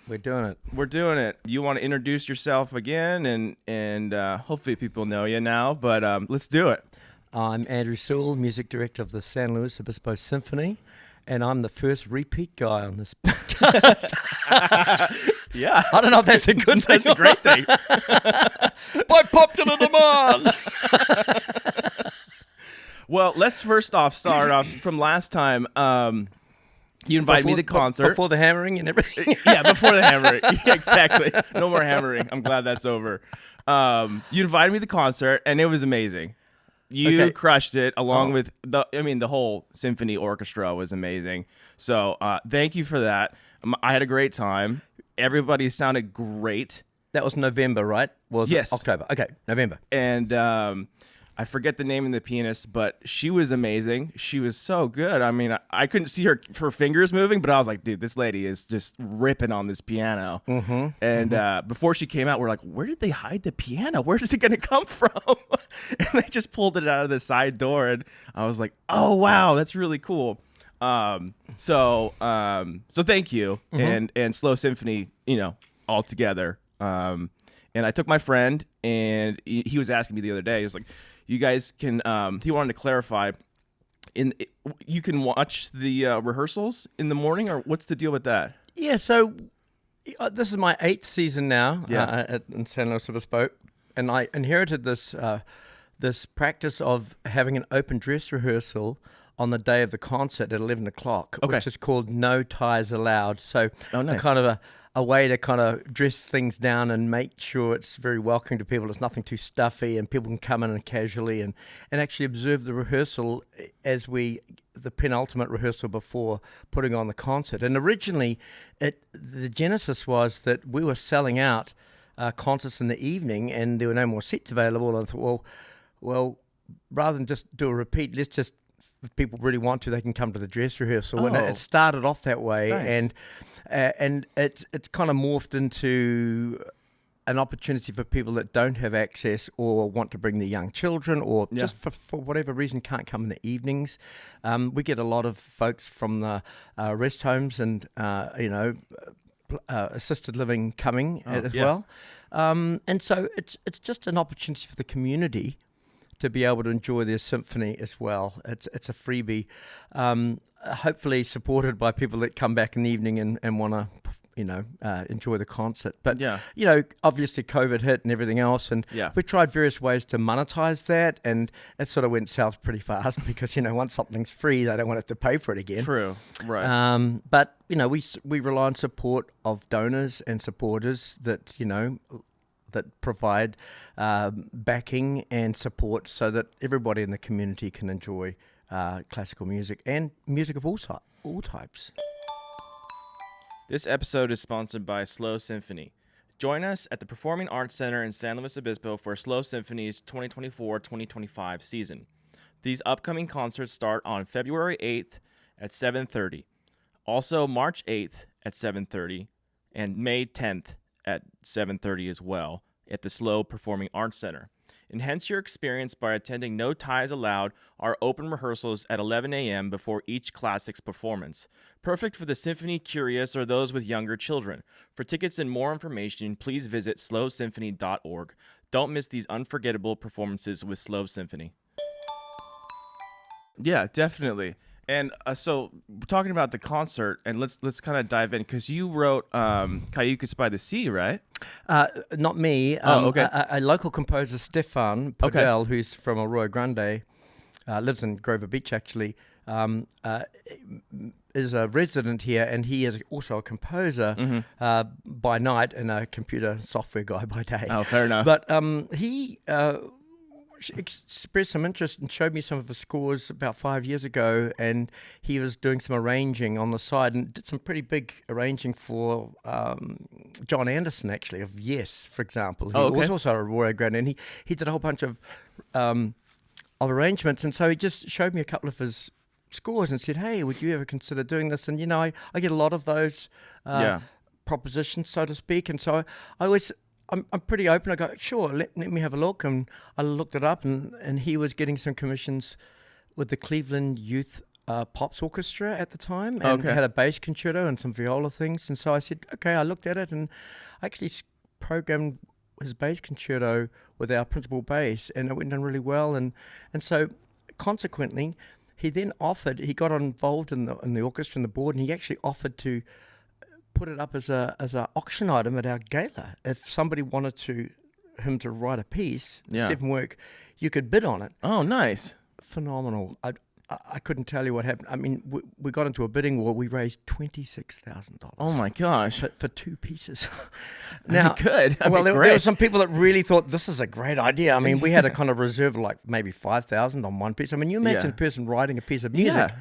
We're doing it. We're doing it. You want to introduce yourself again, and hopefully people know you now, but let's do it. I'm Andrew Sewell, music director of the San Luis Obispo Symphony, and I'm the first repeat guy on this podcast. Yeah. I don't know if that's a good thing. That's a great thing. By popular demand. Well, let's first off start off from last time. You invited me to the concert. Before the hammering and everything. Yeah, before the hammering. Yeah, exactly. No more hammering. I'm glad that's over. You invited me to the concert, and it was amazing. You crushed it, along with the whole symphony orchestra was amazing. So thank you for that. I had a great time. Everybody sounded great. That was November, right? Yes. October. Okay, November. And I forget the name of the pianist, but she was amazing. She was so good. I mean, I couldn't see her fingers moving, but I was like, dude, this lady is just ripping on this piano. Mm-hmm. And before she came out, we're like, where did they hide the piano? Where is it going to come from? And they just pulled it out of the side door, and I was like, oh, wow, that's really cool. So thank you. Mm-hmm. And SLO Symphony, all together. And I took my friend, and he was asking me the other day, he was like, you guys can, he wanted to clarify, you can watch the rehearsals in the morning, or what's the deal with that? Yeah, so this is my 8th season now in San Luis Obispo, and I inherited this practice of having an open dress rehearsal on the day of the concert at 11 o'clock, which is called No Ties Allowed. So nice. kind of a way to kind of dress things down and make sure it's very welcoming to people. It's nothing too stuffy, and people can come in and casually and actually observe the rehearsal as the penultimate rehearsal before putting on the concert. And originally, the genesis was that we were selling out concerts in the evening, and there were no more seats available. And I thought, well, rather than just do a repeat, let's just, if people really want to, they can come to the dress rehearsal. And it started off that way, nice. and it's kind of morphed into an opportunity for people that don't have access or want to bring their young children, or just for whatever reason can't come in the evenings. We get a lot of folks from the rest homes and assisted living coming as well, and so it's just an opportunity for the community to be able to enjoy their symphony as well. It's a freebie, hopefully supported by people that come back in the evening and want to, enjoy the concert. But, obviously COVID hit and everything else, and we tried various ways to monetize that, and it sort of went south pretty fast because, once something's free, they don't want to have to pay for it again. True, right. But, we rely on support of donors and supporters that, that provide backing and support so that everybody in the community can enjoy classical music and music of all types. This episode is sponsored by SLO Symphony. Join us at the Performing Arts Center in San Luis Obispo for SLO Symphony's 2024-2025 season. These upcoming concerts start on February 8th at 7:30, also March 8th at 7:30, and May 10th at 7:30 as well at the SLO Performing Arts Center. Enhance your experience by attending No Ties Allowed, our open rehearsals at 11 a.m. before each classics performance. Perfect for the symphony curious or those with younger children. For tickets and more information, please visit slosymphony.org. Don't miss these unforgettable performances with SLO Symphony. Yeah, definitely. And so we're talking about the concert, and let's kind of dive in, because you wrote Cayucas by the Sea, right? Not me. Okay. A local composer, Stefan Podell, who's from Arroyo Grande, lives in Grover Beach actually, is a resident here, and he is also a composer by night and a computer software guy by day. Oh, fair enough. But he expressed some interest and showed me some of his scores about 5 years ago, and he was doing some arranging on the side and did some pretty big arranging for John Anderson, actually, of Yes, for example, who was also a Arroyo Grande, and he did a whole bunch of arrangements, and so he just showed me a couple of his scores and said, hey, would you ever consider doing this? And I get a lot of those propositions, so to speak, and so I'm pretty open. I go, sure, let me have a look. And I looked it up, and he was getting some commissions with the Cleveland Youth Pops Orchestra at the time, and had a bass concerto and some viola things. And so I said, okay, I looked at it and I actually programmed his bass concerto with our principal bass, and it went down really well. And so consequently, he then offered, he got involved in the orchestra and the board, and he actually offered to put it up as a auction item at our gala. If somebody wanted him to write a piece, 7 work, you could bid on it. Oh, nice. Phenomenal. I couldn't tell you what happened. I mean, we got into a bidding war. We raised $26,000. Oh my gosh! For 2 pieces. Now, good. Well, there were some people that really thought this is a great idea. I mean, we had a kind of reserve of like maybe $5,000 on one piece. I mean, you imagine a person writing a piece of music. Yeah,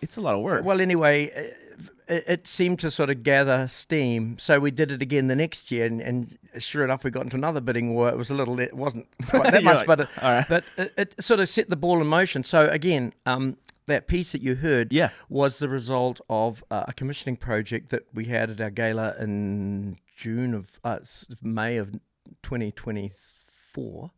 it's a lot of work. Well, anyway, it seemed to sort of gather steam. So we did it again the next year, and sure enough, we got into another bidding war. It was it wasn't quite that much, like, but it sort of set the ball in motion. So again, that piece that you heard was the result of a commissioning project that we had at our gala in May of 2024.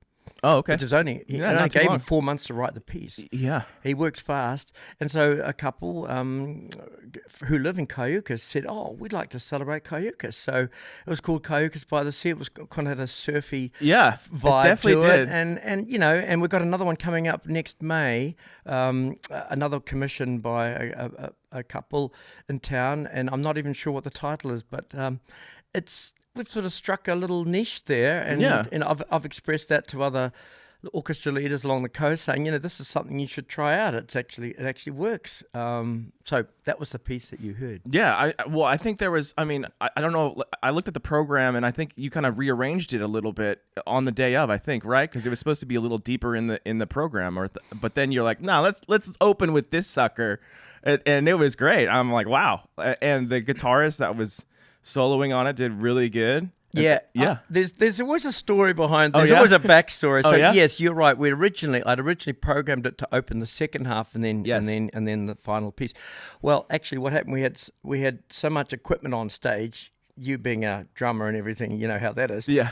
Oh, okay. Which is only, I gave him 4 months to write the piece. Yeah. He works fast. And so a couple who live in Cayucas said, oh, we'd like to celebrate Cayucas. So it was called Cayucas by the Sea. It was kind of had a surfy vibe definitely to did. it. And we've got another one coming up next May, another commission by a couple in town. And I'm not even sure what the title is, but we've sort of struck a little niche there, and I've expressed that to other orchestra leaders along the coast, saying, this is something you should try out. It actually works. So that was the piece that you heard. Yeah, I think there was. I mean, I don't know. I looked at the program, and I think you kind of rearranged it a little bit on the day of. I think, right? Because it was supposed to be a little deeper in the program, but then you're like, no, let's open with this sucker, and it was great. I'm like, wow, and the guitarist that was soloing on it did really good. Yeah. There's always a story behind. There's always a backstory. So yes, you're right. I'd originally programmed it to open the second half and then the final piece. Well, actually, what happened? We had so much equipment on stage. You being a drummer and everything, you know how that is. Yeah.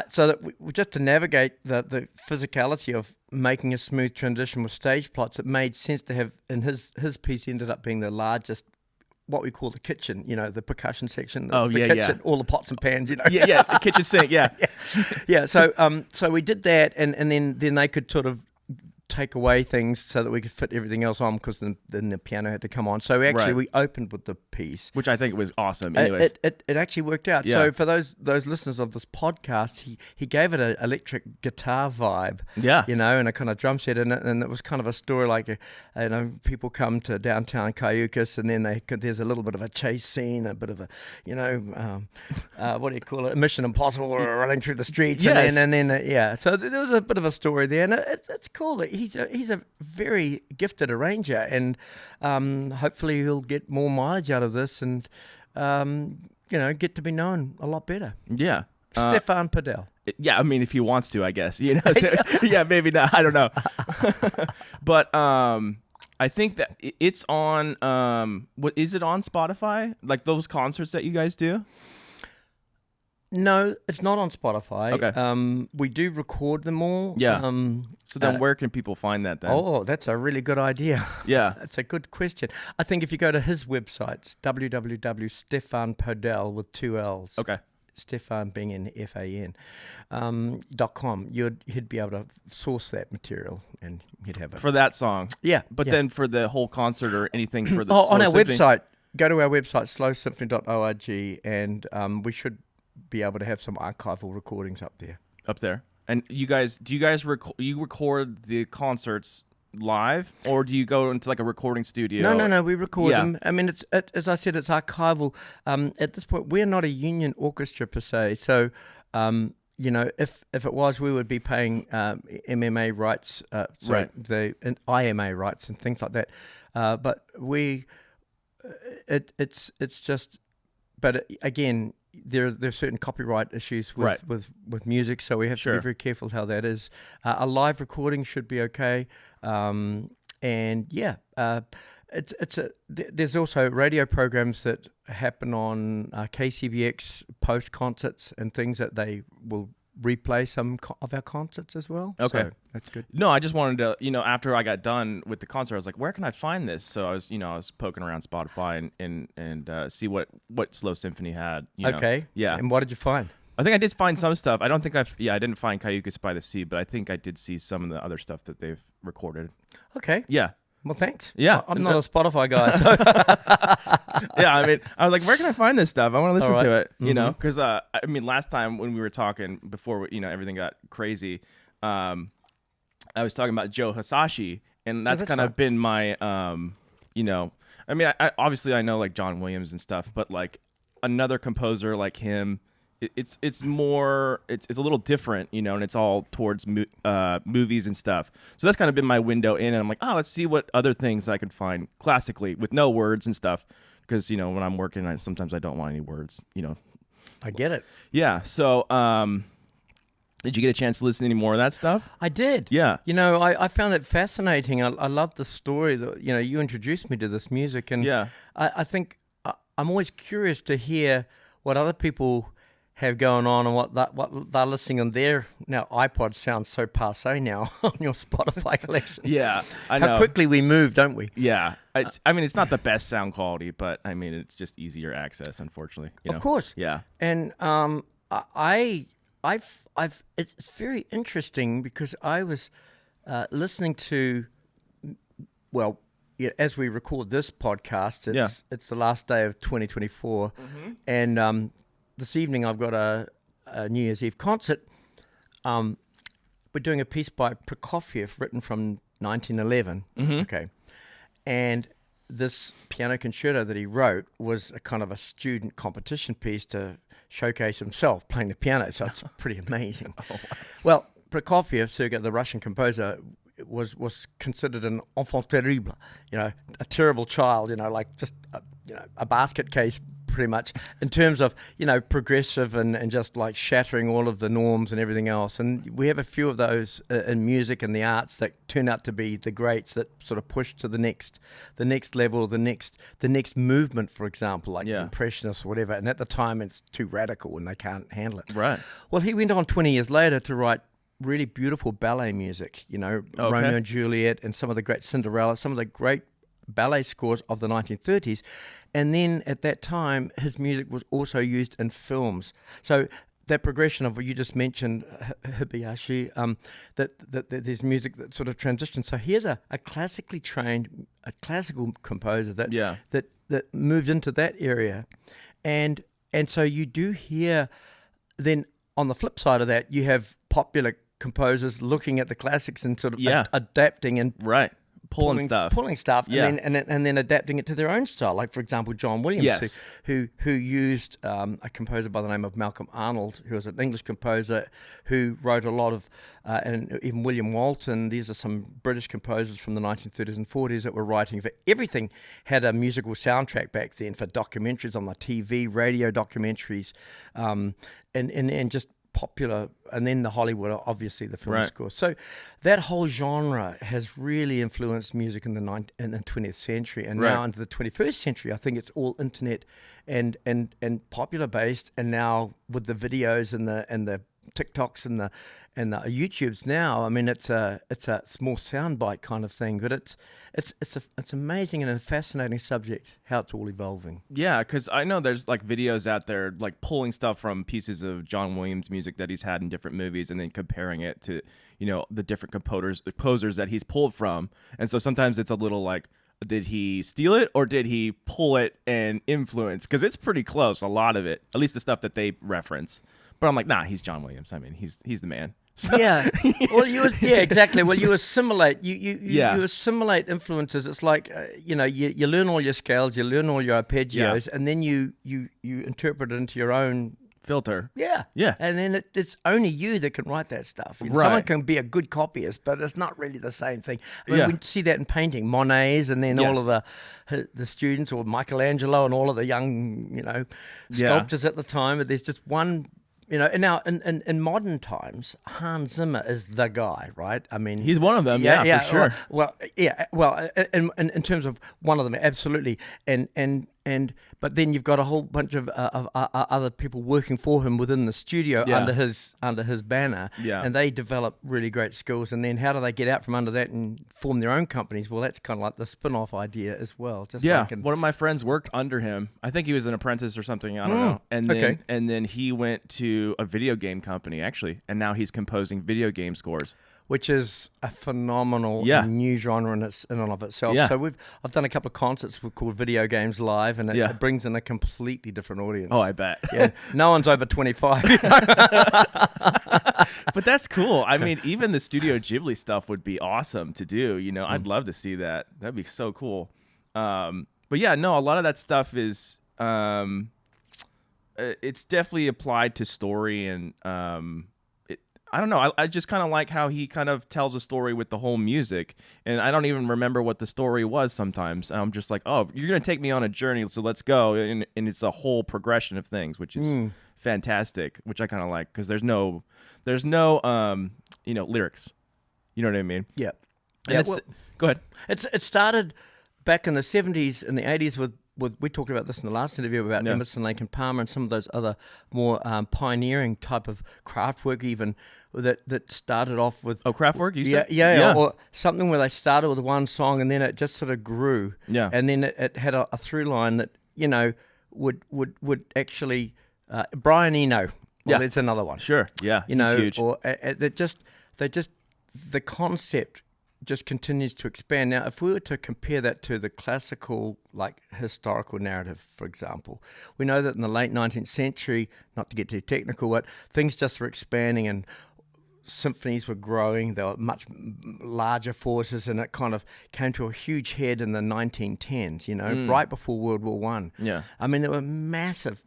So that just to navigate the physicality of making a smooth transition with stage plots, it made sense to have. And his piece ended up being the largest, what we call the kitchen, the percussion section. Kitchen, all the pots and pans, the kitchen sink, yeah. So we did that, and then they could sort of take away things so that we could fit everything else on, because then the piano had to come on. So we opened with the piece, which I think was awesome. Anyways, it actually worked out. So for those listeners of this podcast, he gave it an electric guitar vibe, and a kind of drum set in it, and it was kind of a story like, people come to downtown Cayucas, and then there's a little bit of a chase scene, a bit of a, what do you call it, Mission Impossible running through the streets, and then So there was a bit of a story there, and it's cool. He's a very gifted arranger, and hopefully he'll get more mileage out of this, and get to be known a lot better. Yeah, Stefan Padel. Yeah, I mean, if he wants to, I guess. Maybe not. I don't know. But I think that it's on. What is it on Spotify? Like those concerts that you guys do? No, it's not on Spotify. Okay. We do record them all. Yeah. So then where can people find that then? Oh, that's a really good idea. Yeah. That's a good question. I think if you go to his website, it's www.stefanpodel with 2 L's. Okay. Stefan being in FAN, .com. He'd be able to source that material, and he'd have it. For that song? Yeah. But then for the whole concert or anything for the on our symphony? website, go to our website, slosymphony.org, and we should be able to have some archival recordings up there. And do you guys record the concerts live, or do you go into like a recording studio? No, we record them. I mean, as I said, it's archival. At this point, we're not a union orchestra per se, so if it was, we would be paying MMA rights, the IMA rights and things like that. But it's just. But again, there's certain copyright issues with music, so we have to be very careful how that is. A live recording should be okay, there's also radio programs that happen on KCBX post concerts and things that they will replay some of our concerts as well. Okay. So that's good. No, I just wanted to, after I got done with the concert, I was like, where can I find this? So I was poking around Spotify and see what SLO Symphony had. Okay. Yeah. And what did you find? I think I did find some stuff. I don't think I didn't find Cayucas by the Sea, but I think I did see some of the other stuff that they've recorded. Okay. Yeah. Well, thanks. Yeah. I'm not a Spotify guy, so. Yeah, I mean, I was like, where can I find this stuff? I want to listen to it, because, last time when we were talking before, everything got crazy, I was talking about Joe Hisashi, and that's kind of been my, I obviously I know like John Williams and stuff, but like another composer like him, it's a little different, and it's all towards movies and stuff. So that's kind of been my window in, and I'm like, let's see what other things I can find classically with no words and stuff. Because, when I'm working, sometimes I don't want any words, I get it. Yeah. So, did you get a chance to listen to any more of that stuff? I did. Yeah. I found it fascinating. I love the story that, you introduced me to this music. And yeah. I think I'm always curious to hear what other people have going on and what they're listening on their iPod sounds so passé now on your Spotify collection. Yeah, I know. How quickly we move, don't we? Yeah, it's not the best sound quality, but it's just easier access, unfortunately. Of course. Yeah, and it's very interesting because I was listening to, as we record this podcast, it's the last day of 2024, and this evening I've got a New Year's Eve concert. We're doing a piece by Prokofiev written from 1911. Okay. And this piano concerto that he wrote was a kind of a student competition piece to showcase himself playing the piano. So it's pretty amazing. Well, Prokofiev, Sergei, the Russian composer, was considered an enfant terrible, a terrible child, like just a basket case pretty much in terms of, progressive and just like shattering all of the norms and everything else. And we have a few of those in music and the arts that turn out to be the greats that sort of push to the next level, the next movement, for example, like the Impressionists or whatever. And at the time it's too radical and they can't handle it. Right. Well, he went on 20 years later to write really beautiful ballet music, Romeo and Juliet and some of the great Cinderella, some of the great ballet scores of the 1930s. And then at that time, his music was also used in films. So that progression of what you just mentioned, Hibayashi, that there's music that sort of transitions. So here's a classically trained, a classical composer that moved into that area. And so you do hear, then on the flip side of that, you have popular composers looking at the classics and sort of adapting and pulling stuff, and then adapting it to their own style. Like, for example, John Williams, who used a composer by the name of Malcolm Arnold, who was an English composer who wrote a lot of, and even William Walton. These are some British composers from the 1930s and 40s that were writing for everything. Had a musical soundtrack back then for documentaries on the TV, radio documentaries, and just popular, and then the Hollywood, obviously the film score. So that whole genre has really influenced music in the 20th century, and now into the 21st century. I think it's all internet and popular based, and now with the videos and the TikToks and the YouTubes now. It's a small soundbite kind of thing, but it's amazing and a fascinating subject how it's all evolving. Yeah, because I know there's like videos out there like pulling stuff from pieces of John Williams music that he's had in different movies and then comparing it to the different composers that he's pulled from. And so sometimes it's a little like, did he steal it or did he pull it and influence? Because it's pretty close, a lot of it, at least the stuff that they reference. But I'm like, nah, he's John Williams. He's the man. So, well, exactly. Well, you assimilate. You assimilate influences. It's like you learn all your scales, you learn all your arpeggios, and then you interpret it into your own filter. Yeah. And then it's only you that can write that stuff. Someone can be a good copyist, but it's not really the same thing. We see that in painting, Monet's, and then all of the students, or Michelangelo, and all of the young sculptors at the time. But there's just one. And now in modern times, Hans Zimmer is the guy, right? He's one of them, for sure. Well, in terms of one of them, absolutely. And but then you've got a whole bunch of other people working for him within the studio under his banner, and they develop really great skills. And then how do they get out from under that and form their own companies? Well, that's kind of like the spin-off idea as well. One of my friends worked under him. I think he was an apprentice or something. I don't know. And then he went to a video game company actually, and now he's composing video game scores, which is a phenomenal new genre in and of itself. Yeah. So I've done a couple of concerts called Video Games Live, and it brings in a completely different audience. Oh, I bet. Yeah, no one's over 25. But that's cool. I mean, even the Studio Ghibli stuff would be awesome to do. You know, I'd love to see that. That'd be so cool. But yeah, no, a lot of that stuff is it's definitely applied to story and. I don't know. I just kind of like how he kind of tells a story with the whole music, and I don't even remember what the story was sometimes. I'm just like, oh, you're gonna take me on a journey, so let's go, and it's a whole progression of things, which is fantastic, which I kind of like because there's no lyrics. You know what I mean? Yeah. And go ahead. It started back in the 70s and the 80s with we talked about this in the last interview about Emerson, Lake and Palmer and some of those other more pioneering type of craft work even that started off with... Oh, craft work, you said? Yeah, or something where they started with one song and then it just sort of grew. Yeah. And then it had a through line that, you know, would actually... Brian Eno, it's another one. Sure, yeah, you know, he's huge. Or the concept just continues to expand. Now, if we were to compare that to the classical, like historical narrative, for example, we know that in the late 19th century, not to get too technical, but things just were expanding and symphonies were growing. They were much larger forces, and it kind of came to a huge head in the 1910s, you know, right before World War One. Yeah. I mean, there were massive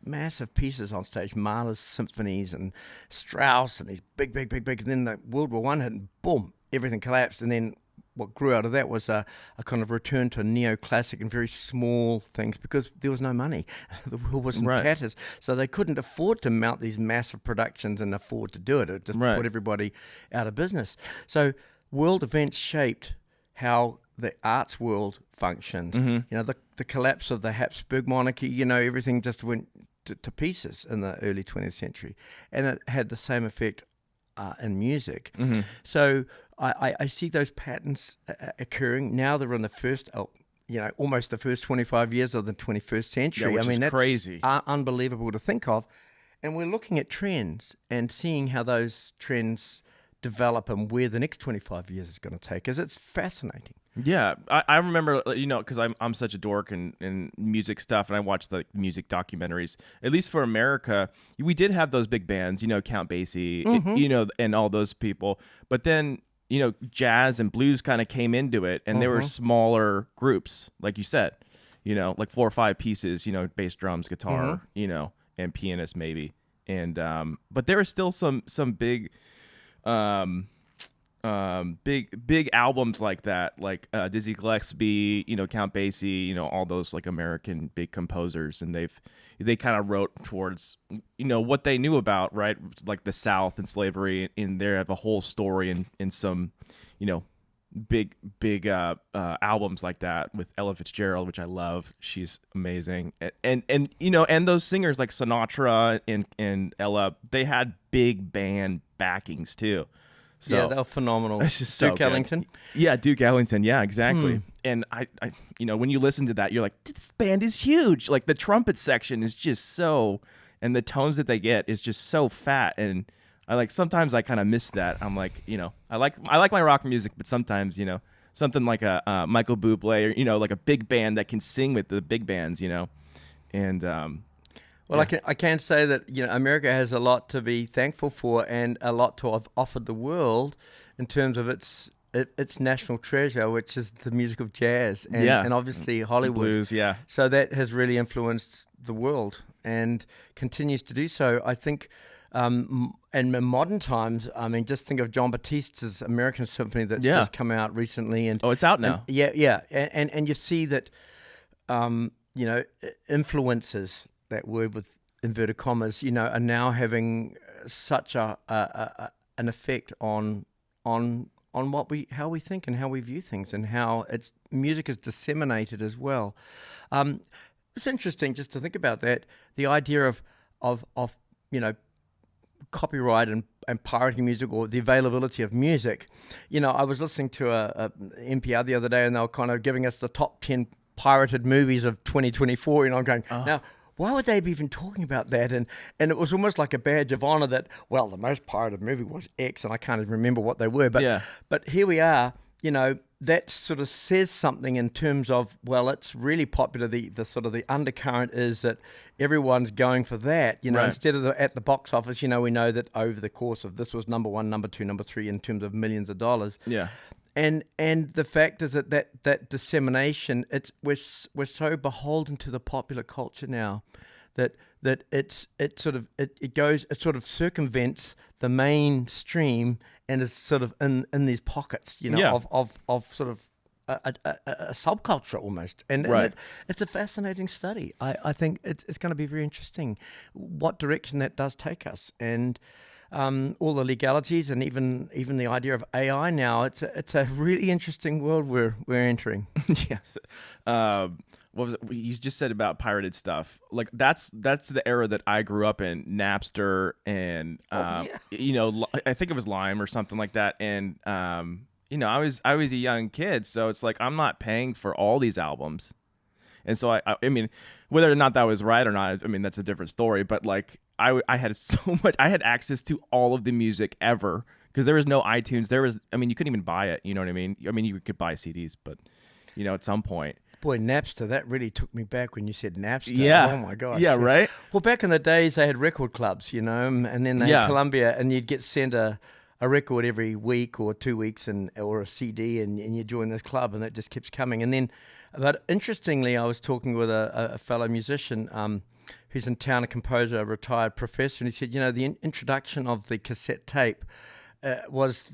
pieces on stage, Mahler's symphonies and Strauss and these big. And then the World War One hit and boom, everything collapsed. And then what grew out of that was a kind of return to neoclassic and very small things because there was no money. The world was in tatters. So they couldn't afford to mount these massive productions and afford to do it. It just put everybody out of business. So world events shaped how the arts world functioned. You know, the collapse of the Habsburg monarchy, you know, everything just went to pieces in the early 20th century. And it had the same effect in music. So I see those patterns occurring. Now they're in the first, almost the first 25 years of the 21st century. Which is that's crazy. Unbelievable to think of. And we're looking at trends and seeing how those trends develop and where the next 25 years is going to take us. It's fascinating. Yeah, I remember, you know, because I'm such a dork in music stuff, and I watch the music documentaries. At least for America, we did have those big bands, you know, Count Basie, you know, and all those people. But then, you know, jazz and blues kind of came into it, and they were smaller groups, like you said, you know, like 4 or 5 pieces, you know, bass, drums, guitar, you know, and pianist maybe. And but there were still some big. Big albums like that, like Dizzy Gillespie, you know, Count Basie, you know, all those like American big composers, and they kind of wrote towards, you know, what they knew about, right, like the South and slavery, and they have a whole story in some, you know, big albums like that with Ella Fitzgerald, which I love. She's amazing, and you know, and those singers like Sinatra and Ella, they had big band backings too. So, yeah, they were phenomenal. It's just so Duke Ellington. Yeah, Duke Ellington. Yeah, exactly. And I, you know, when you listen to that, you're like, this band is huge. Like the trumpet section is just so, and the tones that they get is just so fat. And sometimes I kind of miss that. I'm like, you know, I like my rock music, but sometimes, you know, something like a Michael Bublé, or, you know, like a big band that can sing with the big bands, you know, and well, yeah. I can say that, you know, America has a lot to be thankful for and a lot to have offered the world in terms of its national treasure, which is the music of jazz and obviously Hollywood. Blues, yeah. So that has really influenced the world and continues to do so. I think in modern times, I mean, just think of John Batista's American Symphony that's just come out recently. And it's out now. And you see that, you know, influences, that word with inverted commas, you know, are now having such an effect on how we think and how we view things and how music is disseminated as well. It's interesting just to think about that. The idea of you know, copyright and pirating music, or the availability of music. You know, I was listening to a NPR the other day, and they were kind of giving us the top 10 pirated movies of 2024. And I'm going, now, why would they be even talking about that? And it was almost like a badge of honor that, well, the most pirated movie was X, and I can't even remember what they were. But here we are. You know, that sort of says something in terms of, well, it's really popular. The sort of the undercurrent is that everyone's going for that, you know, instead of at the box office. You know, we know that over the course of this was number 1, number 2, number 3 in terms of millions of dollars. Yeah. And the fact is that dissemination, we're so beholden to the popular culture now that it sort of circumvents the mainstream and is sort of in these pockets, you know, of sort of a subculture almost. And it's a fascinating study. I think it's going to be very interesting what direction that does take us. And all the legalities and even the idea of AI now, it's a really interesting world we're entering. Yes. What was it? You just said about pirated stuff. Like that's the era that I grew up in, Napster and you know, I think it was Lime or something like that. And you know, I was a young kid, so it's like I'm not paying for all these albums. And so I mean, whether or not that was right or not, I mean, that's a different story. But like I had so much, I had access to all of the music ever because there was no iTunes. I mean, you couldn't even buy it. You know what I mean? I mean, you could buy CDs, but you know, at some point. Boy, Napster, that really took me back when you said Napster. Yeah. Oh, my gosh. Yeah, right? Well, back in the days, they had record clubs, you know, and then they had Columbia, and you'd get sent a record every week or 2 weeks or a CD, and you join this club, and that just keeps coming. And then, but interestingly, I was talking with a fellow musician who's in town, a composer, a retired professor, and he said, you know, the introduction of the cassette tape was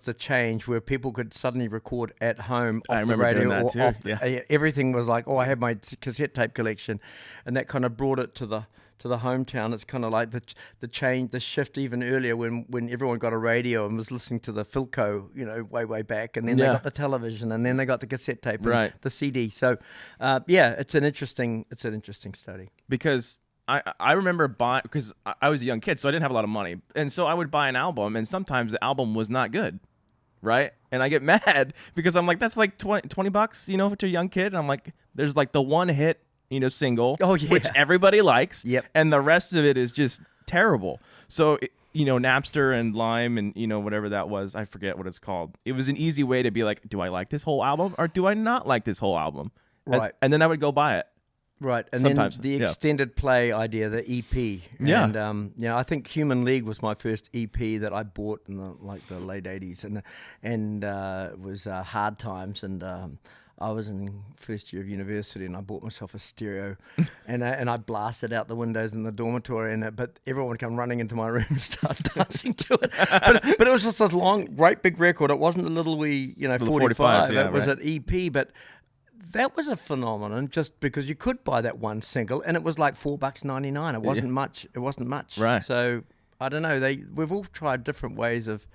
the change where people could suddenly record at home off the radio or off. Everything was like, I have my cassette tape collection, and that kind of brought it to the hometown. It's kind of like the shift even earlier when everyone got a radio and was listening to the Philco, you know, way back, and then they got the television, and then they got the cassette tape, and the CD. So, it's an interesting study because I remember buying, because I was a young kid, so I didn't have a lot of money. And so I would buy an album, and sometimes the album was not good, right? And I get mad because I'm like, that's like $20, you know, to a young kid. And I'm like, there's like the one hit, you know, single, which everybody likes. Yep. And the rest of it is just terrible. So, you know, Napster and Lime and, you know, whatever that was, I forget what it's called. It was an easy way to be like, do I like this whole album or do I not like this whole album? Right. And then I would go buy it. Right, and sometimes, then the extended play idea, the EP. Yeah. And you know, I think Human League was my first EP that I bought in the late '80s, and it was Hard Times, and I was in first year of university, and I bought myself a stereo, and I blasted out the windows in the dormitory, but everyone would come running into my room and start dancing to it. But it was just this long, great big record. It wasn't a little wee, you know, 45. It was an EP, but that was a phenomenon just because you could buy that one single and it was like $4.99. It wasn't much. It wasn't much. Right. So I don't know. We've all tried different ways of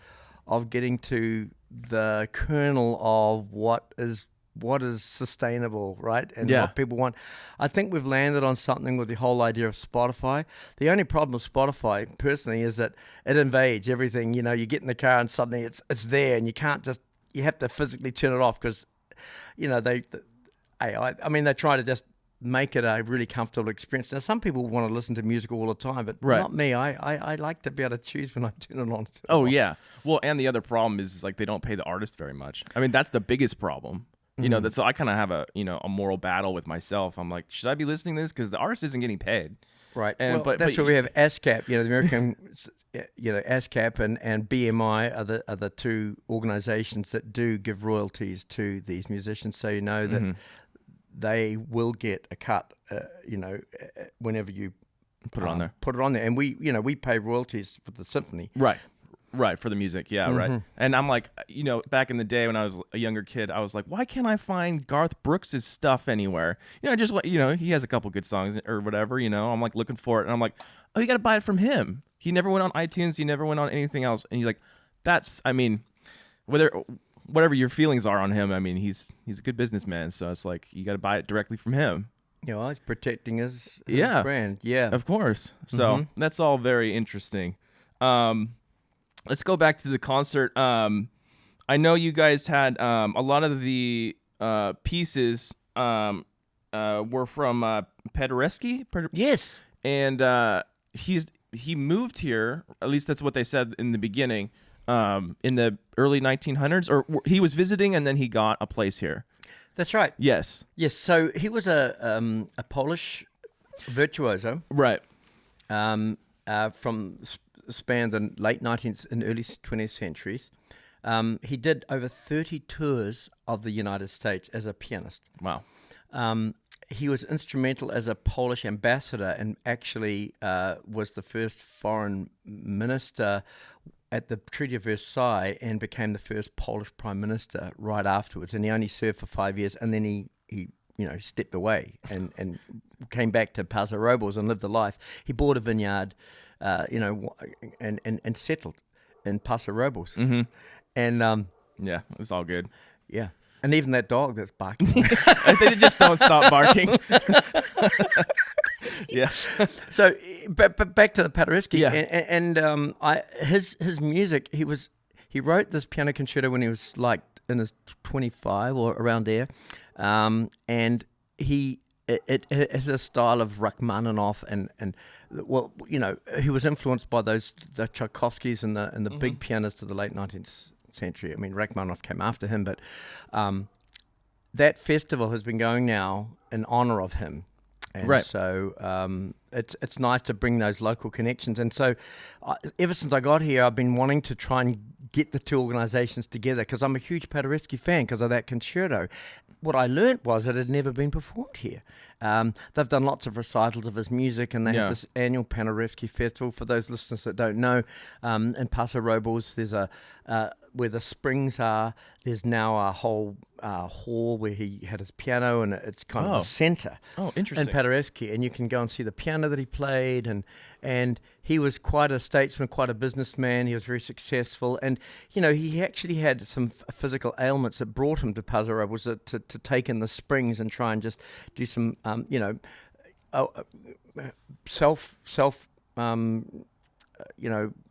getting to the kernel of what is sustainable, right? And what people want. I think we've landed on something with the whole idea of Spotify. The only problem with Spotify, personally, is that it invades everything. You know, you get in the car and suddenly it's there, and you have to physically turn it off because, you know, they try to just make it a really comfortable experience. Now, some people want to listen to music all the time, but not me. I like to be able to choose when I turn it on. Yeah. Well, and the other problem is like they don't pay the artist very much. I mean, that's the biggest problem. You know, so I kind of have a moral battle with myself. I'm like, should I be listening to this? Because the artist isn't getting paid. Right. And but that's why we have ASCAP, you know, the American, you know, ASCAP and BMI are the two organizations that do give royalties to these musicians. So you know that they will get a cut, you know, whenever you put it on there. Put it on there. And we pay royalties for the symphony. Right, for the music, right. And I'm like, you know, back in the day when I was a younger kid, I was like, why can't I find Garth Brooks' stuff anywhere? You know, just, you know, he has a couple good songs or whatever, you know. I'm like looking for it, and I'm like, oh, you got to buy it from him. He never went on iTunes. He never went on anything else. And he's like, I mean, whatever your feelings are on him, I mean, he's a good businessman. So it's like, you got to buy it directly from him. You know, he's protecting his Yeah. brand. Yeah. Of course. So that's all very interesting. Let's go back to the concert. I know you guys had a lot of the pieces were from Paderewski. Yes. And he moved here. At least that's what they said in the beginning. In the early 1900s, or he was visiting and then he got a place here. That's right. Yes. Yes. So he was a Polish virtuoso. Right. From span the late 19th and early 20th centuries. He did over 30 tours of the United States as a pianist. Wow. He was instrumental as a Polish ambassador and actually was the first foreign minister at the Treaty of Versailles and became the first Polish prime minister right afterwards. And he only served for 5 years, and then he stepped away and came back to Paso Robles and lived a life. He bought a vineyard, and settled in Paso Robles. Mm-hmm. And yeah, it's all good. Yeah. And even that dog that's barking. They just don't stop barking. Yeah. So, but back to the Paderewski. Yeah. And his music. He wrote this piano concerto when he was like in his 25 or around there, and it has a style of Rachmaninoff and he was influenced by the Tchaikovskys and the big pianists of the late 19th century. I mean, Rachmaninoff came after him, but that festival has been going now in honor of him. And right. So it's nice to bring those local connections. And so ever since I got here, I've been wanting to try and get the two organizations together because I'm a huge Paderewski fan because of that concerto. What I learnt was it had never been performed here. They've done lots of recitals of his music, and they have this annual Paderewski Festival. For those listeners that don't know, in Paso Robles, there's where the springs are, there's now a whole hall where he had his piano, and it's kind of a center. Oh, interesting. In Paderewski, and you can go and see the piano that he played, and he was quite a statesman, quite a businessman. He was very successful, and he actually had some physical ailments that brought him to Paso Robles to take in the springs and try and just do some self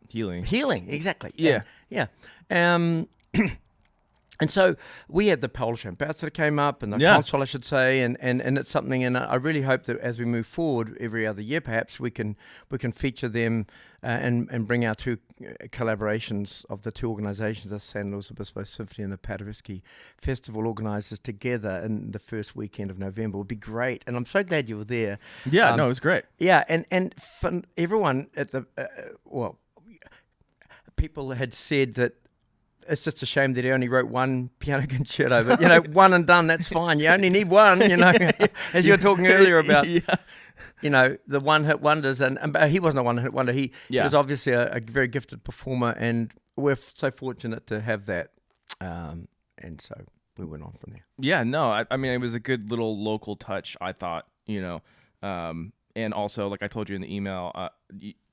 healing. Exactly. Yeah. And so we had the Polish ambassador came up, and the consul, I should say, and it's something. And I really hope that as we move forward, every other year, perhaps we can feature them and bring our two collaborations of the two organizations, the San Luis Obispo Symphony and the Paderewski Festival organizers together in the first weekend of November. It would be great, and I'm so glad you were there. Yeah, no, it was great. Yeah, and for everyone at the people had said that it's just a shame that he only wrote one piano concerto, but one and done, that's fine. You only need one, as you were talking earlier about, the one-hit wonders, and he wasn't a one-hit wonder. He was obviously a very gifted performer, and we're so fortunate to have that, and so we went on from there. Yeah, no, I mean, it was a good little local touch, I thought, and also, like I told you in the email,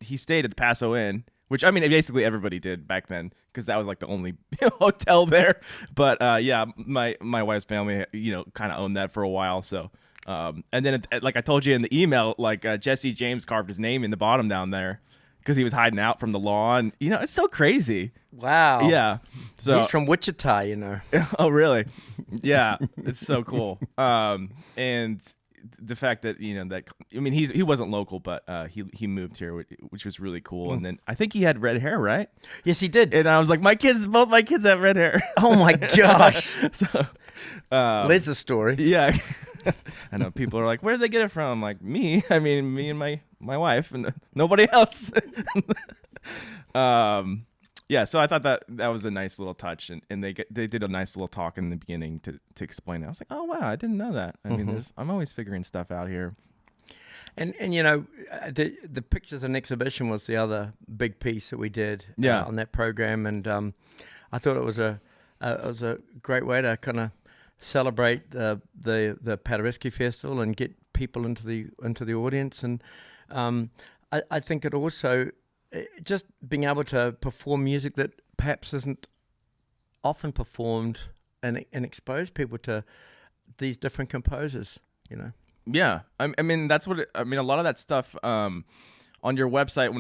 he stayed at the Paso Inn, which, I mean, basically everybody did back then because that was like the only hotel there. But my wife's family, kind of owned that for a while. So, and then like I told you in the email, like Jesse James carved his name in the bottom down there because he was hiding out from the law. And, it's so crazy. Wow. Yeah. So he's from Wichita, Oh, really? Yeah. It's so cool. And the fact that he wasn't local, but he moved here, which was really cool. And then I think he had red hair, right? Yes, he did. And I was like, both my kids have red hair. Oh my gosh! So there's a story. Yeah, I know people are like, where did they get it from? Like me. I mean, me and my wife and nobody else. Yeah, so I thought that was a nice little touch, and they did a nice little talk in the beginning to explain it. I was like, oh wow, I didn't know that. I mean, I'm always figuring stuff out here. And the pictures and exhibition was the other big piece that we did on that program, and I thought it was a great way to kind of celebrate the Paderewski Festival and get people into the audience, and I think it also. Just being able to perform music that perhaps isn't often performed and expose people to these different composers, Yeah, I mean that's what I mean. A lot of that stuff on your website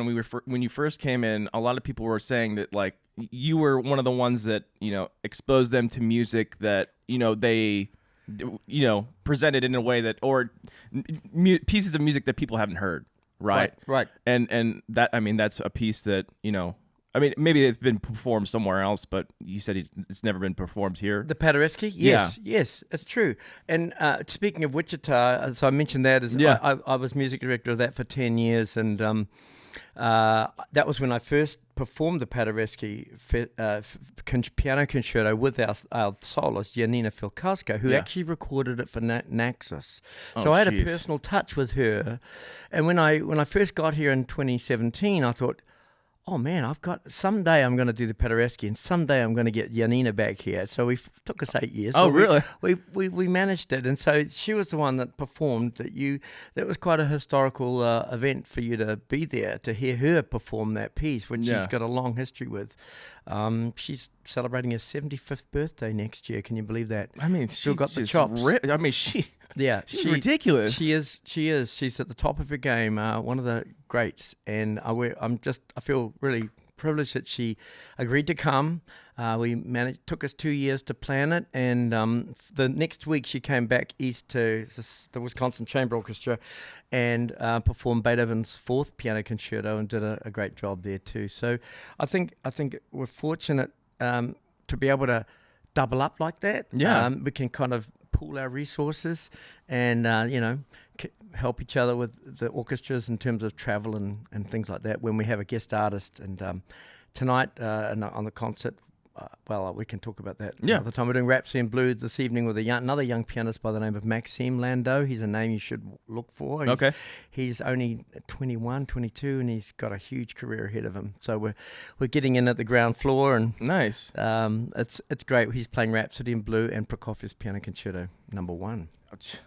when you first came in, a lot of people were saying that like you were one of the ones that exposed them to music that they presented in a way that or pieces of music that people haven't heard, right? Right. And that I mean that's a piece that I mean, maybe it's been performed somewhere else, but you said it's never been performed here. The Paderewski? Yes, it's true. And speaking of Wichita, so I mentioned that as I was music director of that for 10 years, and that was when I first performed the Paderewski piano concerto with our soloist, Janina Filkowska, who actually recorded it for Naxos. So I had a personal touch with her. And when I first got here in 2017, I thought, oh man, someday I'm going to do the Paderewski, and someday I'm going to get Janina back here. So took us 8 years. Oh, really? We managed it, and so she was the one that performed. That was quite a historical event for you to be there to hear her perform that piece, which she's got a long history with. She's celebrating her 75th birthday next year. Can you believe that? I mean, still got the chops. I mean, she's ridiculous. She is. She's at the top of her game. One of the greats, and I feel really privileged that she agreed to come. Took us 2 years to plan it, and the next week she came back east to the Wisconsin Chamber Orchestra and performed Beethoven's 4th piano concerto and did a great job there too. So I think we're fortunate to be able to double up like that. Yeah, we can kind of pool our resources and help each other with the orchestras in terms of travel and things like that when we have a guest artist. And tonight on the concert, we can talk about that another time. We're doing Rhapsody in Blue this evening with another young pianist by the name of Maxime Landau. He's a name you should look for. He's only 21, 22, and he's got a huge career ahead of him. So we're getting in at the ground floor, and nice. It's great. He's playing Rhapsody in Blue and Prokofiev's Piano Concerto No. 1.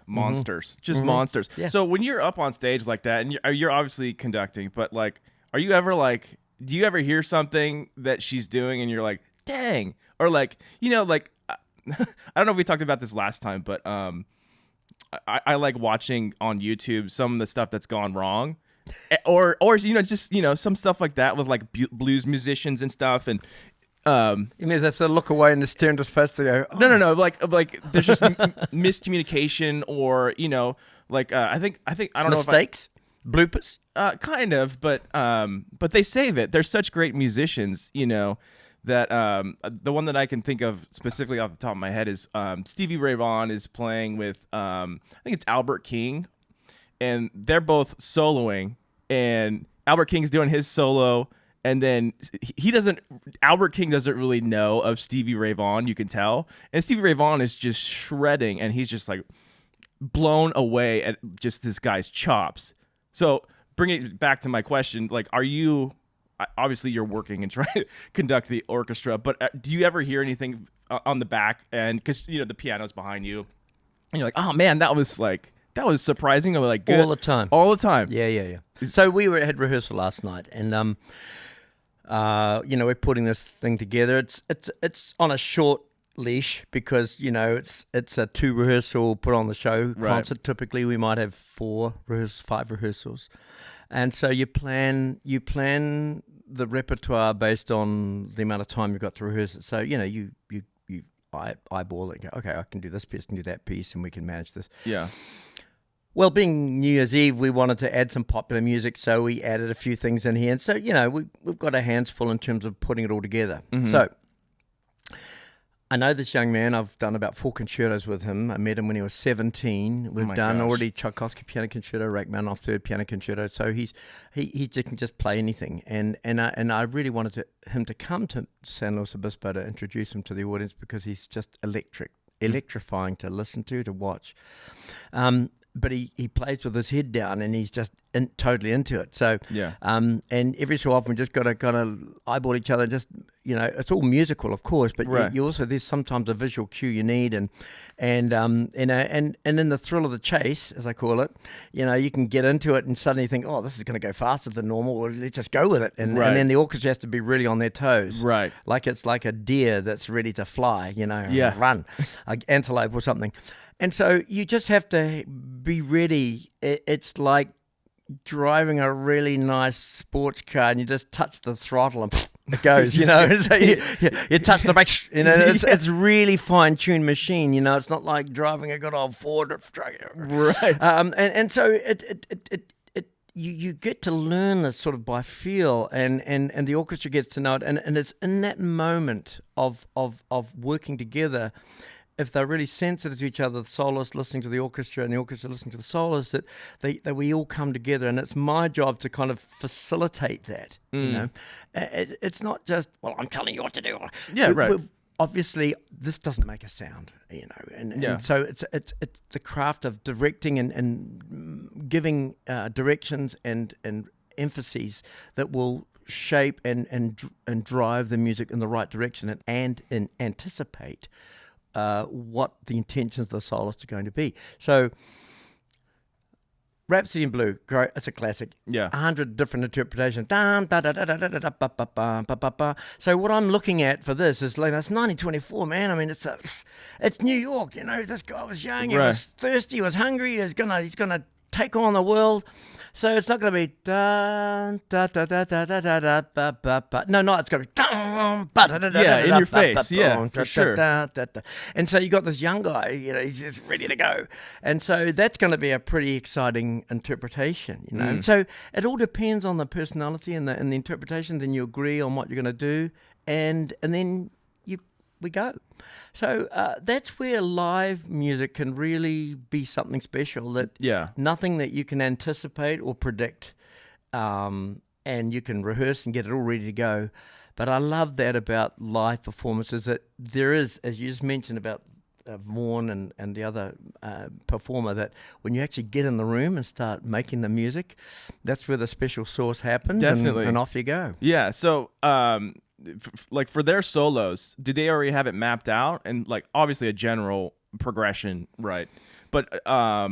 Monsters, just monsters. Yeah. So when you're up on stage like that, and you're obviously conducting, but like, are you ever like, do you ever hear something that she's doing and you're like, dang, or like, I don't know if we talked about this last time, but I like watching on YouTube some of the stuff that's gone wrong, or just some stuff like that with like blues musicians and stuff. And you mean that's to look away and just turn to space to go, oh. No, like there's just miscommunication, or I think I don't know, mistakes, bloopers, kind of, but they save it. They're such great musicians, that the one that I can think of specifically off the top of my head is Stevie Ray Vaughan is playing with I think it's Albert King, and they're both soloing, and Albert King's doing his solo, and then Albert King doesn't really know of Stevie Ray Vaughan, you can tell, and Stevie Ray Vaughan is just shredding, and he's just like blown away at just this guy's chops. So bringing it back to my question, like, are you... Obviously, you're working and trying to conduct the orchestra, but do you ever hear anything on the back end? Because the piano's behind you, and you're like, "Oh man, that was surprising." Or like good. All the time. Yeah. So we had rehearsal last night, and we're putting this thing together. It's on a short leash because it's a 2 rehearsal put on the show concert. Right. Typically, we might have 5 rehearsals. And so you plan the repertoire based on the amount of time you've got to rehearse it. So you eyeball it. And go, okay, I can do this piece, can do that piece, and we can manage this. Yeah. Well, being New Year's Eve, we wanted to add some popular music, so we added a few things in here. And so we've got our hands full in terms of putting it all together. Mm-hmm. So I know this young man. I've done about 4 concertos with him. I met him when he was 17. We've done already Tchaikovsky Piano Concerto, Rachmaninoff 3rd Piano Concerto. So he can just play anything. And I really wanted him to come to San Luis Obispo to introduce him to the audience because he's just electrifying to listen to watch. But he plays with his head down, and he's just totally into it. So, Yeah. and every so often we just got to kind of eyeball each other. Just, it's all musical, of course, but Right. you also, there's sometimes a visual cue you need, and in the thrill of the chase, as I call it, you can get into it and suddenly think, oh, this is going to go faster than normal. Well, let's just go with it, and then the orchestra has to be really on their toes, Right. like it's like a deer that's ready to fly, Yeah. run, like antelope or something. And so you just have to be ready. It's like driving a really nice sports car, and you just touch the throttle and it goes, So you touch the brakes, it's really fine-tuned machine, it's not like driving a good old Ford truck. Right. And so you get to learn this sort of by feel, and the orchestra gets to know it, and it's in that moment of working together. If they're really sensitive to each other, the soloist listening to the orchestra and the orchestra listening to the soloist, that we all come together, and it's my job to kind of facilitate that. It's not just, well, I'm telling you what to do. Yeah, right. Obviously, this doesn't make a sound, and so it's the craft of directing and giving directions and emphases that will shape and drive the music in the right direction and anticipate what the intentions of the soloist are going to be. So, Rhapsody in Blue, great. It's a classic. Yeah. 100 different interpretations. So what I'm looking at for this is, it's 1924, man. I mean, it's New York. This guy was young. He was thirsty. He was hungry. He's gonna take on the world. So it's not going to be da da da da da da da da ba ba ba. No, it's going to be in your face. Yeah, for sure. And so you got this young guy, he's just ready to go, and so that's going to be a pretty exciting interpretation, So it all depends on the personality and the interpretation. Then you agree on what you're going to do, and then we go. So that's where live music can really be something special. Nothing that you can anticipate or predict, and you can rehearse and get it all ready to go. But I love that about live performances, that there is, as you just mentioned about Vaughan and the other performer, that when you actually get in the room and start making the music, that's where the special sauce happens. Definitely. And off you go. Yeah. So, like for their solos, do they already have it mapped out? And like obviously a general progression, right? But are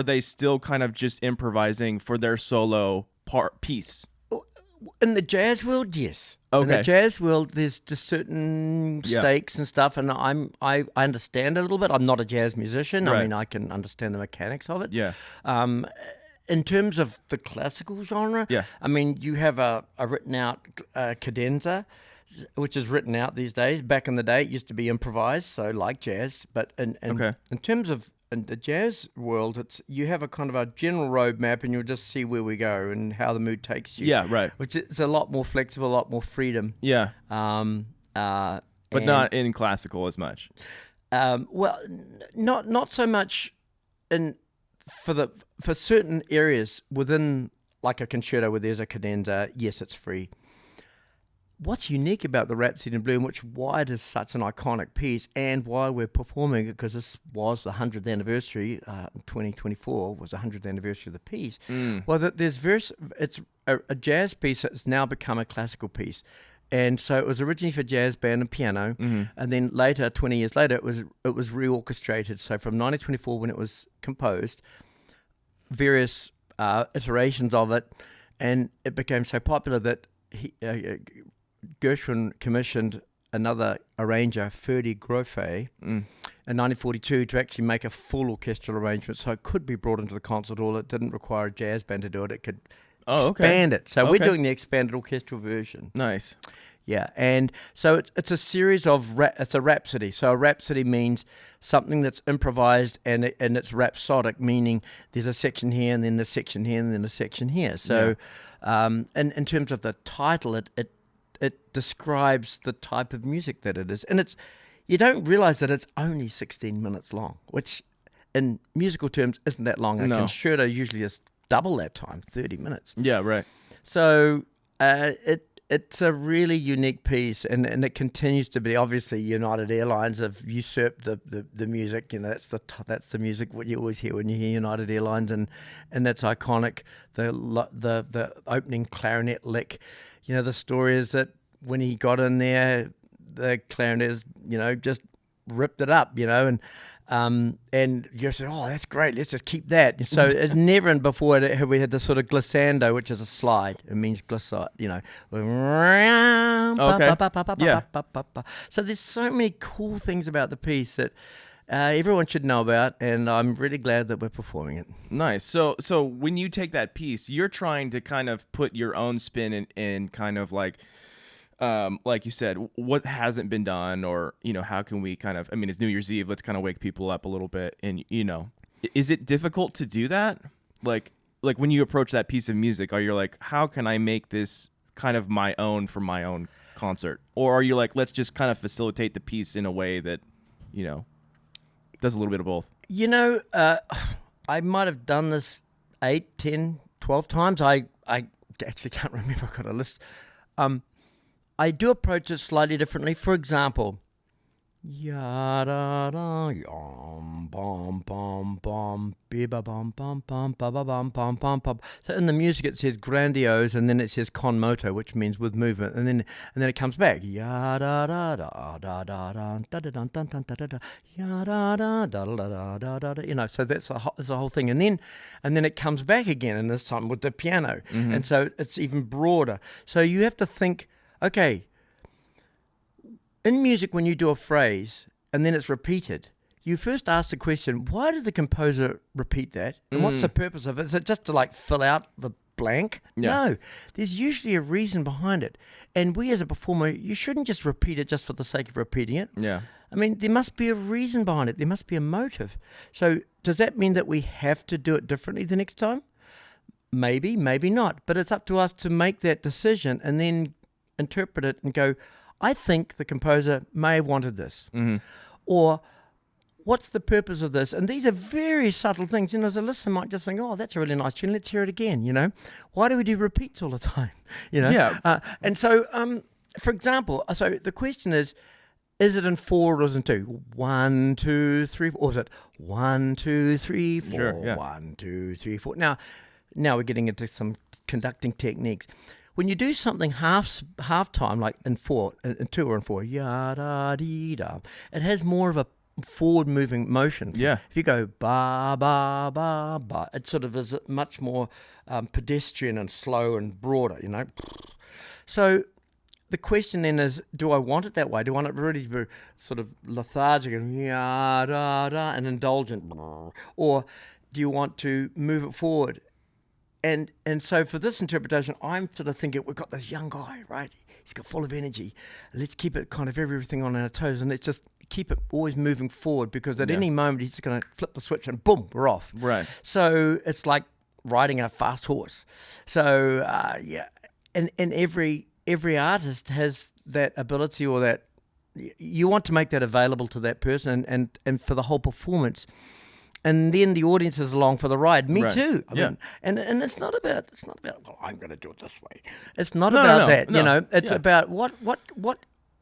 they still kind of just improvising for their solo piece? In the jazz world, yes. Okay. In the jazz world, there's just certain stakes and stuff, and I understand it a little bit. I'm not a jazz musician. Right. I mean, I can understand the mechanics of it. Yeah. In terms of the classical genre, I mean, you have a written out cadenza, which is written out these days. Back in the day, it used to be improvised, so like jazz. But in terms of in the jazz world, you have a kind of a general roadmap, and you'll just see where we go and how the mood takes you. Yeah, right. Which is a lot more flexible, a lot more freedom. Yeah. But not in classical as much. Well, not so much for certain areas within, like a concerto where there's a cadenza. Yes, it's free. What's unique about the Rhapsody in Blue, and why it is such an iconic piece, and why we're performing it, because this was the 100th anniversary, 2024 was the 100th anniversary of the piece, was that it's a jazz piece that's now become a classical piece. And so it was originally for jazz band and piano, and then later, 20 years later, it was reorchestrated. So from 1924, when it was composed, various iterations of it, and it became so popular that Gershwin commissioned another arranger, Ferdy Grofé, in 1942 to actually make a full orchestral arrangement, so it could be brought into the concert hall. It didn't require a jazz band to do it. It could expand it. So we're doing the expanded orchestral version. Nice. Yeah, and so it's a series of it's a rhapsody. So a rhapsody means something that's improvised, and it's rhapsodic, meaning there's a section here, and then a section here, and then a section here. So, in terms of the title, it describes the type of music that it is, and you don't realize that it's only 16 minutes long, which in musical terms isn't that long. A concerto usually is double that time, 30 minutes. Yeah, right. So it's a really unique piece, and it continues to be. Obviously, United Airlines have usurped the music. That's the music what you always hear when you hear United Airlines, and that's iconic. The opening clarinet lick. The story is that when he got in there, the clarinetist, just ripped it up, and you said, oh, that's great, let's just keep that. So it's never before have we had this sort of glissando, which is a slide. It means glissade, Okay. Yeah. So there's so many cool things about the piece that everyone should know about, and I'm really glad that we're performing it. Nice. So when you take that piece, you're trying to kind of put your own spin in kind of like you said, what hasn't been done, or, how can we kind of, it's New Year's Eve, let's kind of wake people up a little bit. And, is it difficult to do that? Like when you approach that piece of music, are you like, how can I make this kind of my own for my own concert? Or are you like, let's just kind of facilitate the piece in a way that, does a little bit of both? I might have done this 8, 10, 12 times. I actually can't remember. I've got a list. I do approach it slightly differently. For example, ya da da yum bum bum bum biba bum bum bum ba ba bum bum bum bum. So in the music it says grandiose, and then it says con moto, which means with movement, and then it comes back ya da da da da da da da da da da da da da ya da da da da da da da. So that's the whole thing, and then it comes back again, and this time with the piano, and so it's even broader. So you have to think. Okay, in music, when you do a phrase and then it's repeated, you first ask the question, why did the composer repeat that? And what's the purpose of it? Is it just to fill out the blank? Yeah. No, there's usually a reason behind it. And we as a performer, you shouldn't just repeat it just for the sake of repeating it. Yeah. There must be a reason behind it. There must be a motive. So does that mean that we have to do it differently the next time? Maybe, maybe not. But it's up to us to make that decision and then interpret it and go, I think the composer may have wanted this. Or what's the purpose of this? And these are very subtle things. As a listener might just think, oh, that's a really nice tune, let's hear it again, Why do we do repeats all the time? Yeah. And so, for example, so the question is it in 4 or is it in 2? 1, 2, 3, 4. Or is it 1, 2, 3, 4, Sure, yeah. 1, 2, 3, 4. Now we're getting into some conducting techniques. When you do something half time, like in 4, in 2 or in 4, ya da dee da, it has more of a forward moving motion. Yeah. If you go ba ba ba ba, it sort of is much more pedestrian and slow and broader. So the question then is, do I want it that way? Do I want it really to be sort of lethargic and ya da da and indulgent, or do you want to move it forward? And so for this interpretation, I'm sort of thinking, we've got this young guy, right? He's got full of energy. Let's keep it kind of everything on our toes, and let's just keep it always moving forward, because at any moment he's just going to flip the switch and boom, we're off. Right. So it's like riding a fast horse. So and every artist has that ability, or that you want to make that available to that person, and for the whole performance. And then the audience is along for the ride. Me too. I mean, and it's not about well, I'm going to do it this way. It's not about that. No. It's about what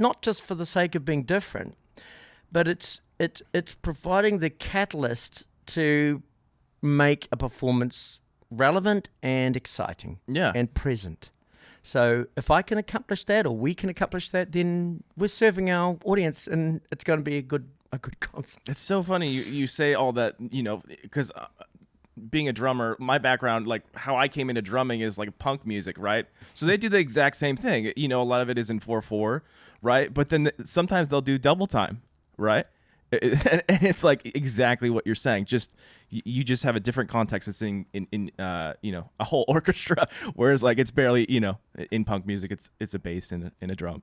not just for the sake of being different, but it's providing the catalyst to make a performance relevant and exciting. And present. So if I can accomplish that, or we can accomplish that, then we're serving our audience, and it's going to be a good concert. It's so funny you say all that, because being a drummer, my background, like how I came into drumming is like punk music, right? So they do the exact same thing. A lot of it is in 4/4, right? But then sometimes they'll do double time, right? And it's like exactly what you're saying. Just you just have a different context of singing in a whole orchestra, whereas like it's barely in punk music it's a bass and a drum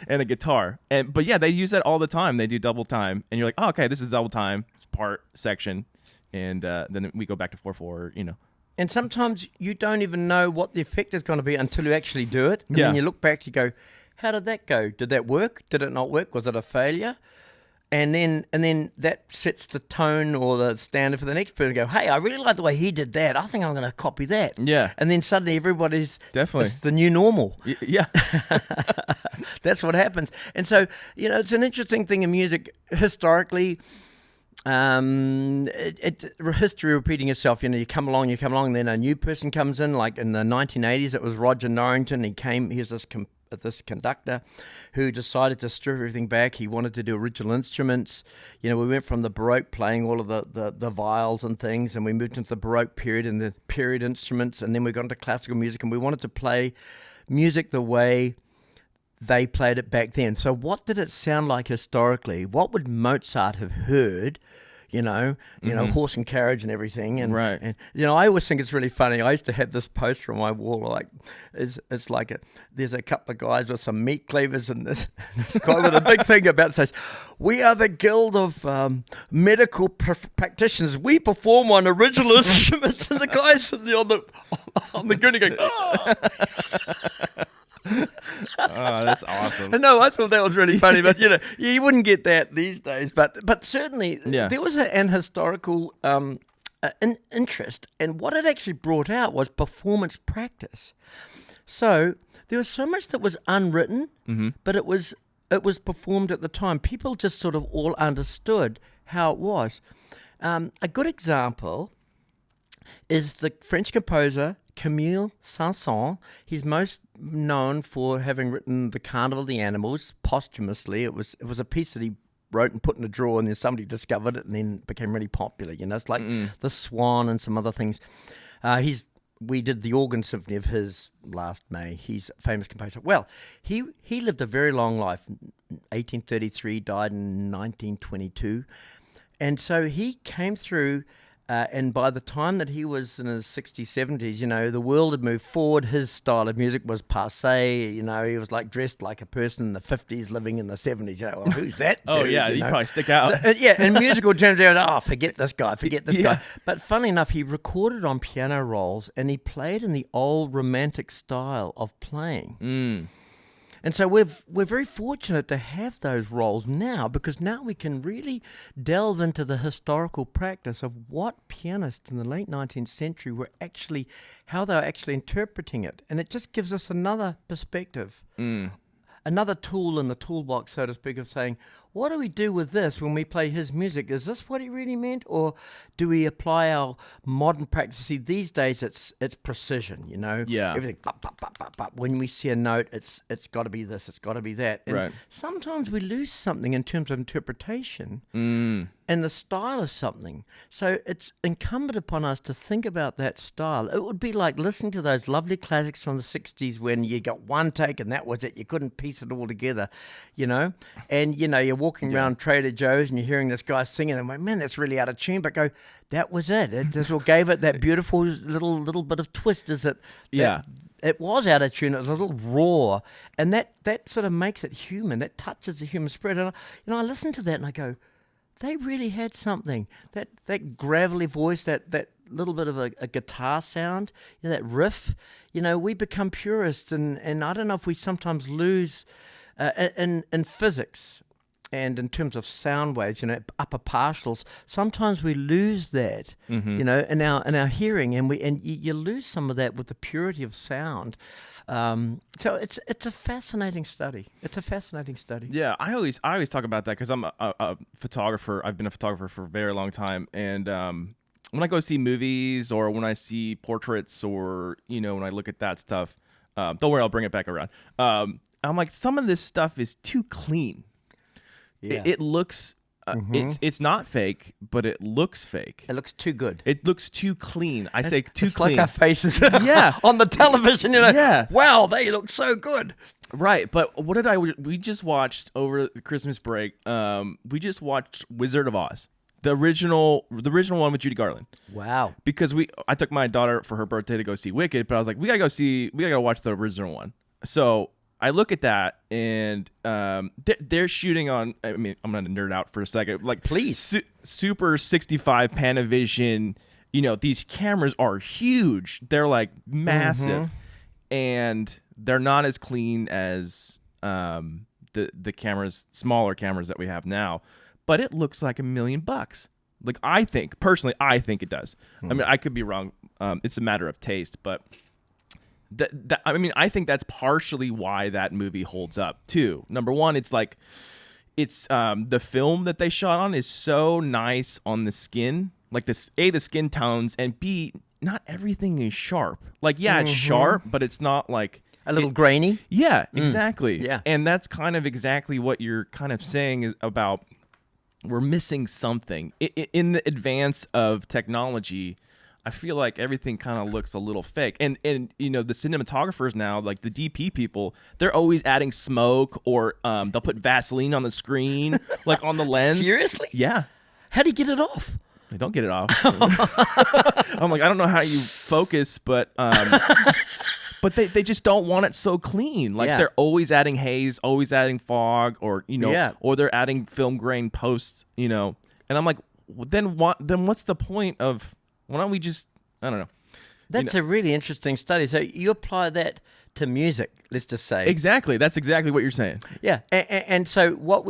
and a guitar. But yeah, they use that all the time. They do double time, and you're like, oh, okay, this is double time part section, and then we go back to 4/4. And sometimes you don't even know what the effect is going to be until you actually do it, and then you look back, you go, how did that go? Did that work? Did it not work? Was it a failure? And then that sets the tone or the standard for the next person. Go, hey, I really like the way he did that. I think I'm going to copy that. Yeah. And then suddenly everybody's Definitely. it's the new normal. Yeah. That's what happens. And so, it's an interesting thing in music historically. History repeating itself. You come along, then a new person comes in. Like in the 1980s, it was Roger Norrington. He was this conductor who decided to strip everything back. He wanted to do original instruments. We went from the Baroque playing all of the viols and things, and we moved into the Baroque period and the period instruments, and then we got into classical music, and we wanted to play music the way they played it back then. So what did it sound like historically? What would Mozart have heard? Horse and carriage and everything. And, right. And I always think it's really funny. I used to have this poster on my wall, like it's like there's a couple of guys with some meat cleavers and this guy with a big thing about it says, "We are the Guild of Medical Practitioners. We perform on original instruments." And the guys sitting on the gurney going, "Oh." Oh, that's awesome. No, I thought that was really funny, but you wouldn't get that these days. But certainly there was an historical interest, and what it actually brought out was performance practice. So there was so much that was unwritten, but it was performed at the time. People just sort of all understood how it was. A good example is the French composer Camille Saint-Saëns. He's most known for having written The Carnival of the Animals posthumously. It was a piece that he wrote and put in a drawer, and then somebody discovered it and then became really popular. It's like The Swan and some other things. We did the Organ Symphony of his last May. He's a famous composer. Well, he lived a very long life, 1833, died in 1922. And so he came through, and by the time that he was in his 60s, 70s, the world had moved forward. His style of music was passé. He was like dressed like a person in the 50s living in the 70s. Well, who's that dude? Oh, yeah, you probably stick out. So, in musical terms, forget this guy. But funny enough, he recorded on piano rolls, and he played in the old romantic style of playing. And so we're very fortunate to have those roles now, because now we can really delve into the historical practice of what pianists in the late 19th century how they were actually interpreting it. And it just gives us another perspective, another tool in the toolbox, so to speak, of saying, what do we do with this when we play his music? Is this what he really meant? Or do we apply our modern practice? See, these days it's precision, Yeah. Everything, bop, bop, bop, bop, bop. When we see a note, it's got to be this, it's got to be that. And right. sometimes we lose something in terms of interpretation and the style of something. So it's incumbent upon us to think about that style. It would be like listening to those lovely classics from the 60s when you got one take and that was it. You couldn't piece it all together, And, you're walking around Trader Joe's and you're hearing this guy singing and I'm like, man, that's really out of tune. But go, that was it. It just gave it that beautiful little bit of twist. It was out of tune. It was a little raw. And that sort of makes it human. That touches the human spirit. And I listen to that and I go, they really had something. That gravelly voice, that little bit of a guitar sound, that riff. We become purists, and I don't know if we sometimes lose in physics and in terms of sound waves, upper partials. Sometimes we lose that, in our hearing, and you lose some of that with the purity of sound. So it's a fascinating study. Yeah, I always talk about that because I'm a photographer. I've been a photographer for a very long time, and when I go see movies or when I see portraits or when I look at that stuff, don't worry, I'll bring it back around. I'm like, some of this stuff is too clean. Yeah. It looks. It's not fake, but it looks fake. It looks too good. It looks too clean. It's clean. Like our faces yeah. on the television. Yeah. Wow, they look so good. Right, but we just watched over the Christmas break, we just watched Wizard of Oz. The original one with Judy Garland. Wow. Because I took my daughter for her birthday to go see Wicked, but I was like, we gotta go watch the original one. So I look at that, and they're shooting on. I mean, I'm gonna nerd out for a second. Like, please, Super 65 Panavision. These cameras are huge. They're like massive, and they're not as clean as the cameras, smaller cameras that we have now. but it looks like $1 million. Like I think it does. I mean, I could be wrong. It's a matter of taste, but I mean, I think that's partially why that movie holds up too. Number one, it's like the film that they shot on is so nice on the skin. Like the skin tones, and B, not everything is sharp. Like, yeah, it's sharp, but it's not like a little grainy. Yeah, exactly. Yeah. And that's kind of exactly what you're kind of saying is about we're missing something. In the advance of technology, I feel like everything kind of looks a little fake. And you know, the cinematographers now, like the DP people, they're always adding smoke or they'll put Vaseline on the screen, like on the lens. Seriously? Yeah. How do you get it off? They don't get it off. I'm like, I don't know how you focus, but they just don't want it so clean. Like they're always adding haze, always adding fog, or you know, or they're adding film grain post, you know. And I'm like, then what's the point of? Why don't we just? I don't know. That's a really interesting study. So you apply that to music, let's just say. Exactly. That's exactly what you're saying. Yeah, and so what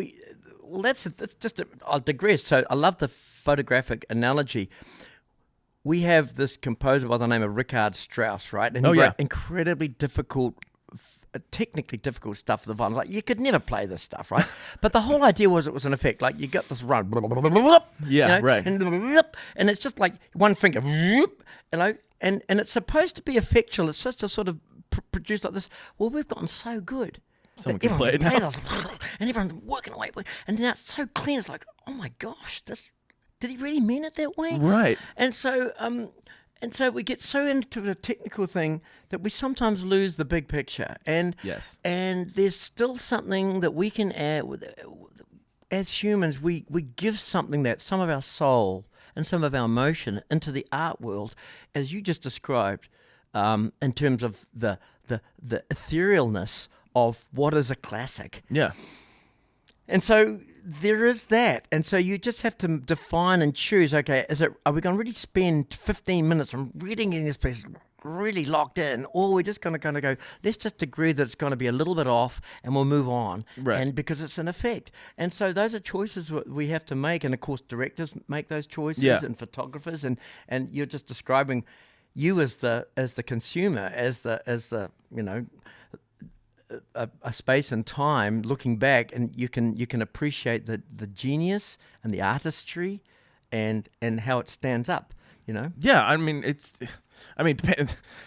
that's just. I'll digress. So I love the photographic analogy. We have this composer by the name of Richard Strauss, right? And he wrote incredibly difficult, technically difficult stuff for the violin. Like, you could never play this stuff, right? But the whole idea was it was an effect. Like, you got this run. Right. And it's just like one finger, you know, and it's supposed to be effectual. It's just to sort of produce like this. Well, we've gotten so good. Someone can play it now. And everyone's working away. And now it's so clean. It's like, oh my gosh, did he really mean it that way? Right. And so we get so into the technical thing that we sometimes lose the big picture. And and there's still something that we can add as humans. We give something, that some of our soul and some of our emotion into the art world, as you just described, in terms of the etherealness of what is a classic. Yeah. And so there is that. And so you just have to define and choose, okay, are we going to really spend 15 minutes on reading in this piece really locked in, or we're just going to kind of go, let's just agree that it's going to be a little bit off and we'll move on. Right. And because it's an effect. And so those are choices we have to make. And of course, directors make those choices and photographers. And you're just describing you as the consumer, as the you know, a space and time looking back, and you can appreciate the genius and the artistry and how it stands up, you know. Yeah, I mean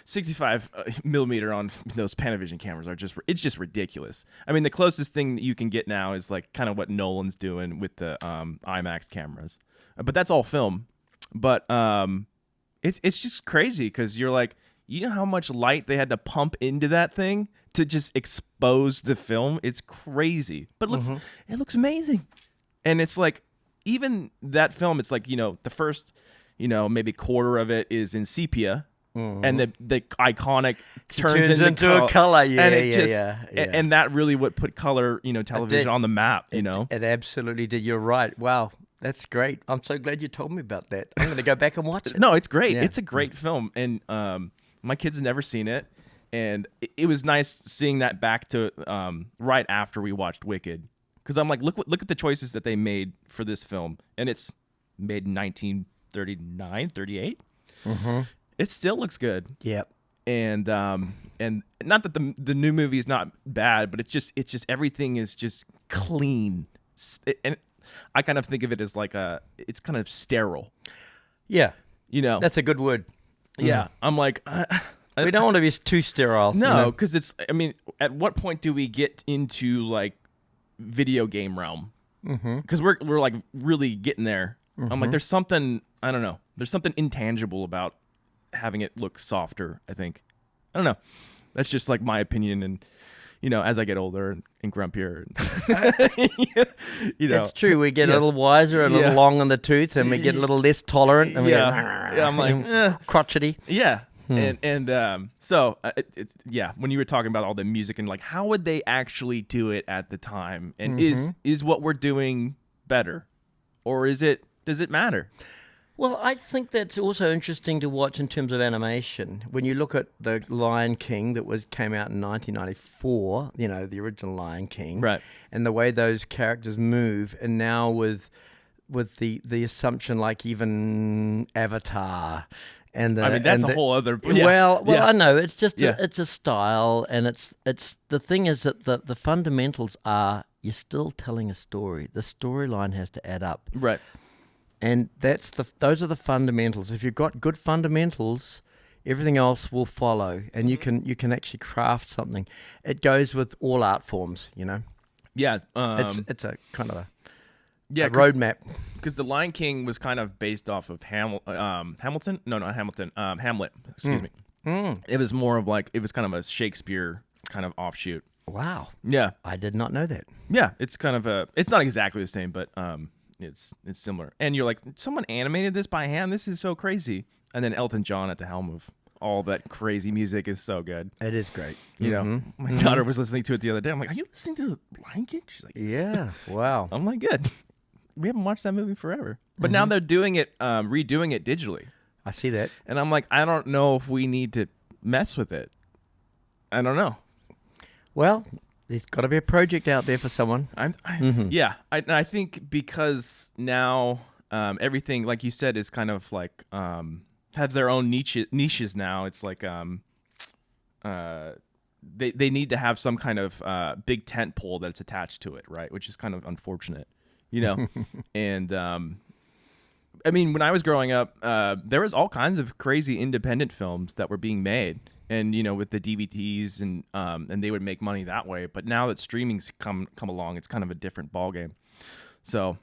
65 millimeter on those Panavision cameras it's just ridiculous. I mean, the closest thing that you can get now is like kind of what Nolan's doing with the IMAX cameras, but that's all film. But it's just crazy because you're like, you know how much light they had to pump into that thing to just expose the film? It's crazy. But it looks amazing. And it's like, even that film, it's like, you know, the first, you know, maybe quarter of it is in sepia. And the iconic turns into a color. And and that really what put color, you know, television on the map, you know? It absolutely did. You're right. Wow. That's great. I'm so glad you told me about that. I'm going to go back and watch it. No, it's great. Yeah. It's a great film. And my kids have never seen it. And it was nice seeing that back to right after we watched Wicked. Because I'm like, look at the choices that they made for this film. And it's made in 1939, 38. It still looks good. Yep. And not that the new movie is not bad, but it's just everything is just clean. And I kind of think of it as like it's kind of sterile. Yeah. You know. That's a good word. Yeah. I'm like, we don't want to be too sterile. No, because it's, I mean, at what point do we get into like video game realm? Because we're like really getting there. I'm like, there's something, I don't know. There's something intangible about having it look softer, I think. I don't know. That's just like my opinion. And, you know, as I get older and grumpier, you know. It's true. We get a little wiser, a little long in the tooth, and we get a little less tolerant. And we I'm like, crotchety. Yeah. So when you were talking about all the music and like, how would they actually do it at the time? And is what we're doing better? Or does it matter? Well, I think that's also interesting to watch in terms of animation. When you look at the Lion King that came out in 1994, the original Lion King, Right. and the way those characters move, and now with the assumption, like even Avatar, and I mean, that's a whole other. Yeah. Well, Yeah. I know it's just Yeah. it's a style, and it's the thing is that the fundamentals are you're still telling a story. The storyline has to add up. Right. And those are the fundamentals. If you've got good fundamentals, everything else will follow, and you can actually craft something. It goes with all art forms, Yeah. It's a kind of a roadmap. Because the Lion King was kind of based off of Hamilton. No, not Hamilton. Hamlet. Excuse me. It was more of it was kind of a Shakespeare kind of offshoot. Wow. Yeah. I did not know that. Yeah. It's kind of it's not exactly the same, but it's similar. And you're like, someone animated this by hand? This is so crazy. And then Elton John at the helm of all that crazy music is so good. It is great. You know, my daughter was listening to it the other day. I'm like, are you listening to Lion King? She's like, yeah. Wow. I'm like, good. We haven't watched that movie forever. But now they're doing it, redoing it digitally. I see that. And I'm like, I don't know if we need to mess with it. I don't know. Well, there's got to be a project out there for someone. Yeah. I think because now everything, like you said, is kind of like has their own niches now. It's like they need to have some kind of big tent pole that's attached to it, right? Which is kind of unfortunate, And I mean, when I was growing up, there was all kinds of crazy independent films that were being made. And with the DVDs and they would make money that way. But now that streaming's come along, it's kind of a different ballgame. So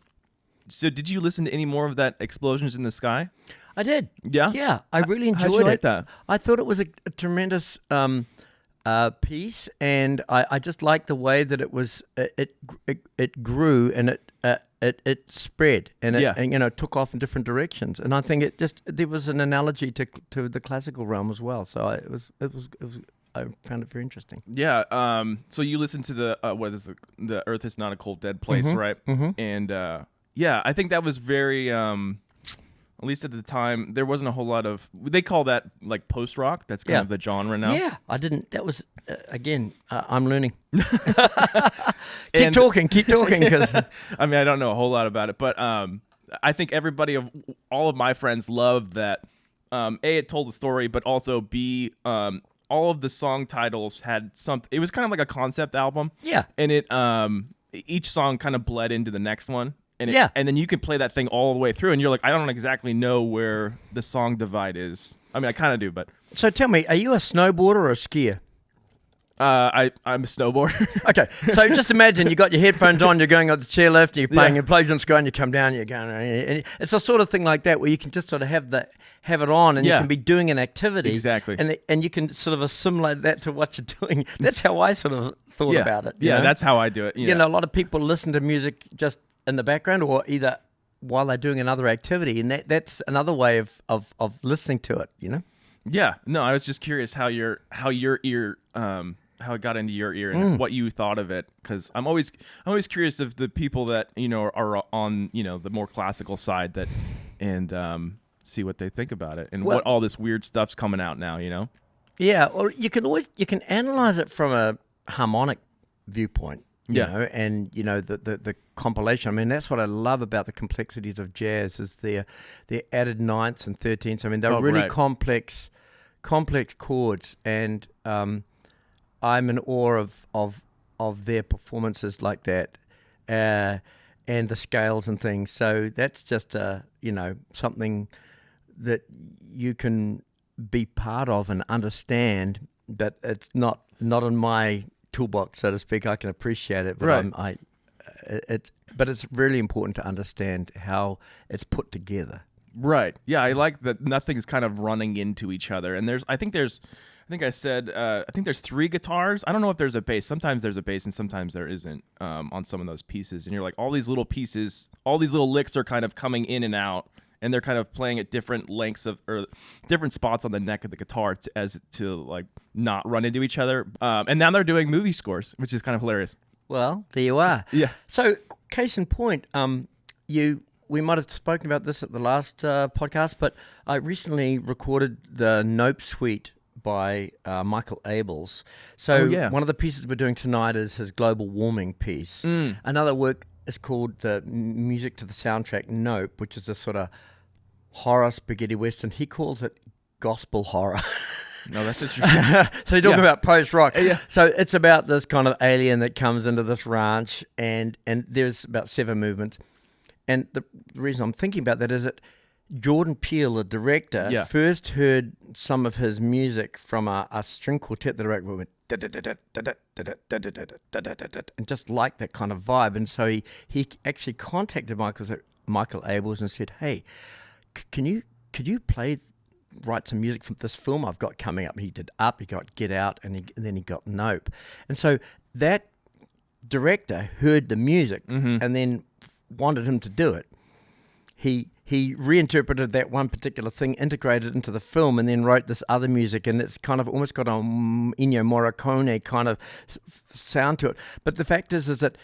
did you listen to any more of that Explosions in the Sky? I did. Yeah? Yeah, I really enjoyed How'd you like that? I thought it was a tremendous piece, and I just liked the way that it was. It grew and it spread and it took off in different directions. And I think there was an analogy to the classical realm as well. So it was I found it very interesting. Yeah. So you listened to the Earth is Not a Cold Dead Place, right? And I think that was very. At least at the time, there wasn't a whole lot of. They call that like post rock. That's kind of the genre now. Yeah, I didn't. That was again. I'm learning. Keep talking. Because I mean, I don't know a whole lot about it, but I think all of my friends loved that. A, it told the story, but also B, all of the song titles had something. It was kind of like a concept album. Yeah, and it each song kind of bled into the next one. And then you can play that thing all the way through, and you're like, I don't exactly know where the song divide is. I mean, I kind of do, but. So tell me, are you a snowboarder or a skier? I'm a snowboarder. Okay, so just imagine you got your headphones on, you're going up the chairlift, you're playing Implosion Sky, and you come down, you're going, and it's a sort of thing like that where you can just sort of have it on, and you can be doing an activity, exactly, and you can sort of assimilate that to what you're doing. That's how I sort of thought about it. Yeah, that's how I do it. A lot of people listen to music just in the background, or either while they're doing another activity, and that's another way of listening to it. Yeah. No, I was just curious how your ear how it got into your ear and what you thought of it, because I'm always curious of the people that are on the more classical side and see what they think about it and what all this weird stuff's coming out now. Yeah, or you can analyze it from a harmonic viewpoint. And the compilation. I mean, that's what I love about the complexities of jazz is their added ninths and 13ths. I mean, they're really complex chords, and I'm in awe of their performances like that, and the scales and things. So that's just something that you can be part of and understand, but it's not in my toolbox, so to speak. I can appreciate it, but it's really important to understand how it's put together. Right. Yeah, I like that nothing's kind of running into each other. And I think there's 3 guitars. I don't know if there's a bass. Sometimes there's a bass and sometimes there isn't on some of those pieces. And you're like, all these little pieces, all these little licks are kind of coming in and out, and they're kind of playing at different lengths or different spots on the neck of the guitar to like not run into each other. And now they're doing movie scores, which is kind of hilarious. Well, there you are. Yeah. So, case in point, you we might have spoken about this at the last podcast, but I recently recorded the Nope Suite by Michael Abels. So one of the pieces we're doing tonight is his global warming piece. Another work is called the music to the soundtrack Nope, which is a sort of horror spaghetti western. He calls it gospel horror. No, that's interesting. So you talk about post-rock. Yeah. So it's about this kind of alien that comes into this ranch, and there's about 7 movements. And the reason I'm thinking about that is that Jordan Peele, the director, first heard some of his music from a string quartet that I wrote, and just liked that kind of vibe. And so he actually contacted Michael Abels and said, "Hey, could you write some music from this film I've got coming up?" He did Up, he got Get Out, and then he got Nope. And so that director heard the music and then wanted him to do it. He reinterpreted that one particular thing, integrated it into the film, and then wrote this other music, and it's kind of almost got a Ennio Morricone kind of sound to it. But the fact is that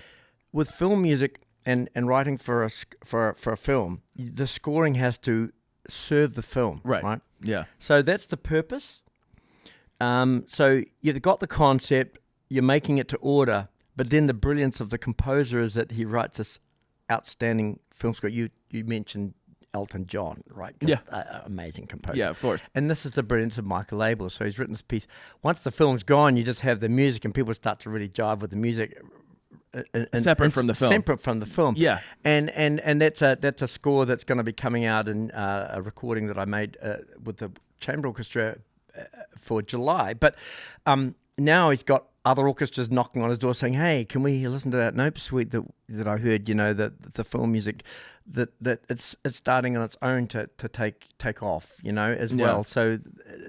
with film music and writing for a film, the scoring has to serve the film, right? Yeah. So that's the purpose. So you've got the concept, you're making it to order, but then the brilliance of the composer is that he writes this outstanding film score. You mentioned Elton John, right? Amazing composer. Yeah, of course. And this is the brilliance of Michael Abels. So he's written this piece. Once the film's gone, you just have the music, and people start to really jive with the music. Separate from the film. Separate from the film. Yeah. And that's a score that's going to be coming out in a recording that I made with the chamber orchestra for July. But now he's got other orchestras knocking on his door saying, "Hey, can we listen to that Nope Suite that I heard? You know, the film music that it's starting on its own to take off, you know, as well." So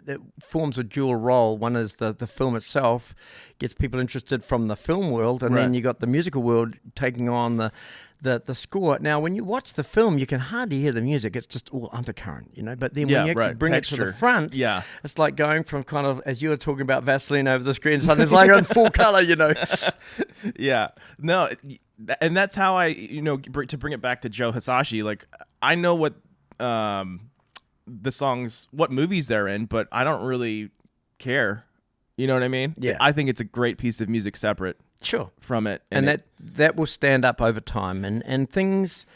it forms a dual role. One is the film itself gets people interested from the film world, and then you got the musical world taking on the score. Now, when you watch the film, you can hardly hear the music. It's just all undercurrent, you know. But then when you actually bring it to the front, it's like going from kind of, as you were talking about Vaseline over the screen, something it's like in full color, you know. Yeah. No, and that's how I, to bring it back to Joe Hisashi, like, I know what the songs, what movies they're in, but I don't really care. You know what I mean? Yeah. I think it's a great piece of music separate from it. And that will stand up over time. And things,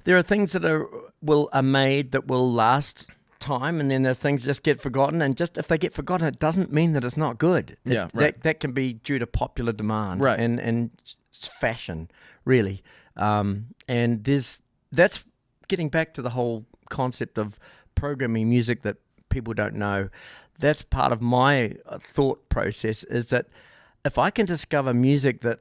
there are things that are made that will last time, and then there are things that just get forgotten. And just if they get forgotten, it doesn't mean that it's not good. That can be due to popular demand and fashion, really. And that's getting back to the whole concept of programming music that people don't know. That's part of my thought process, is that if I can discover music that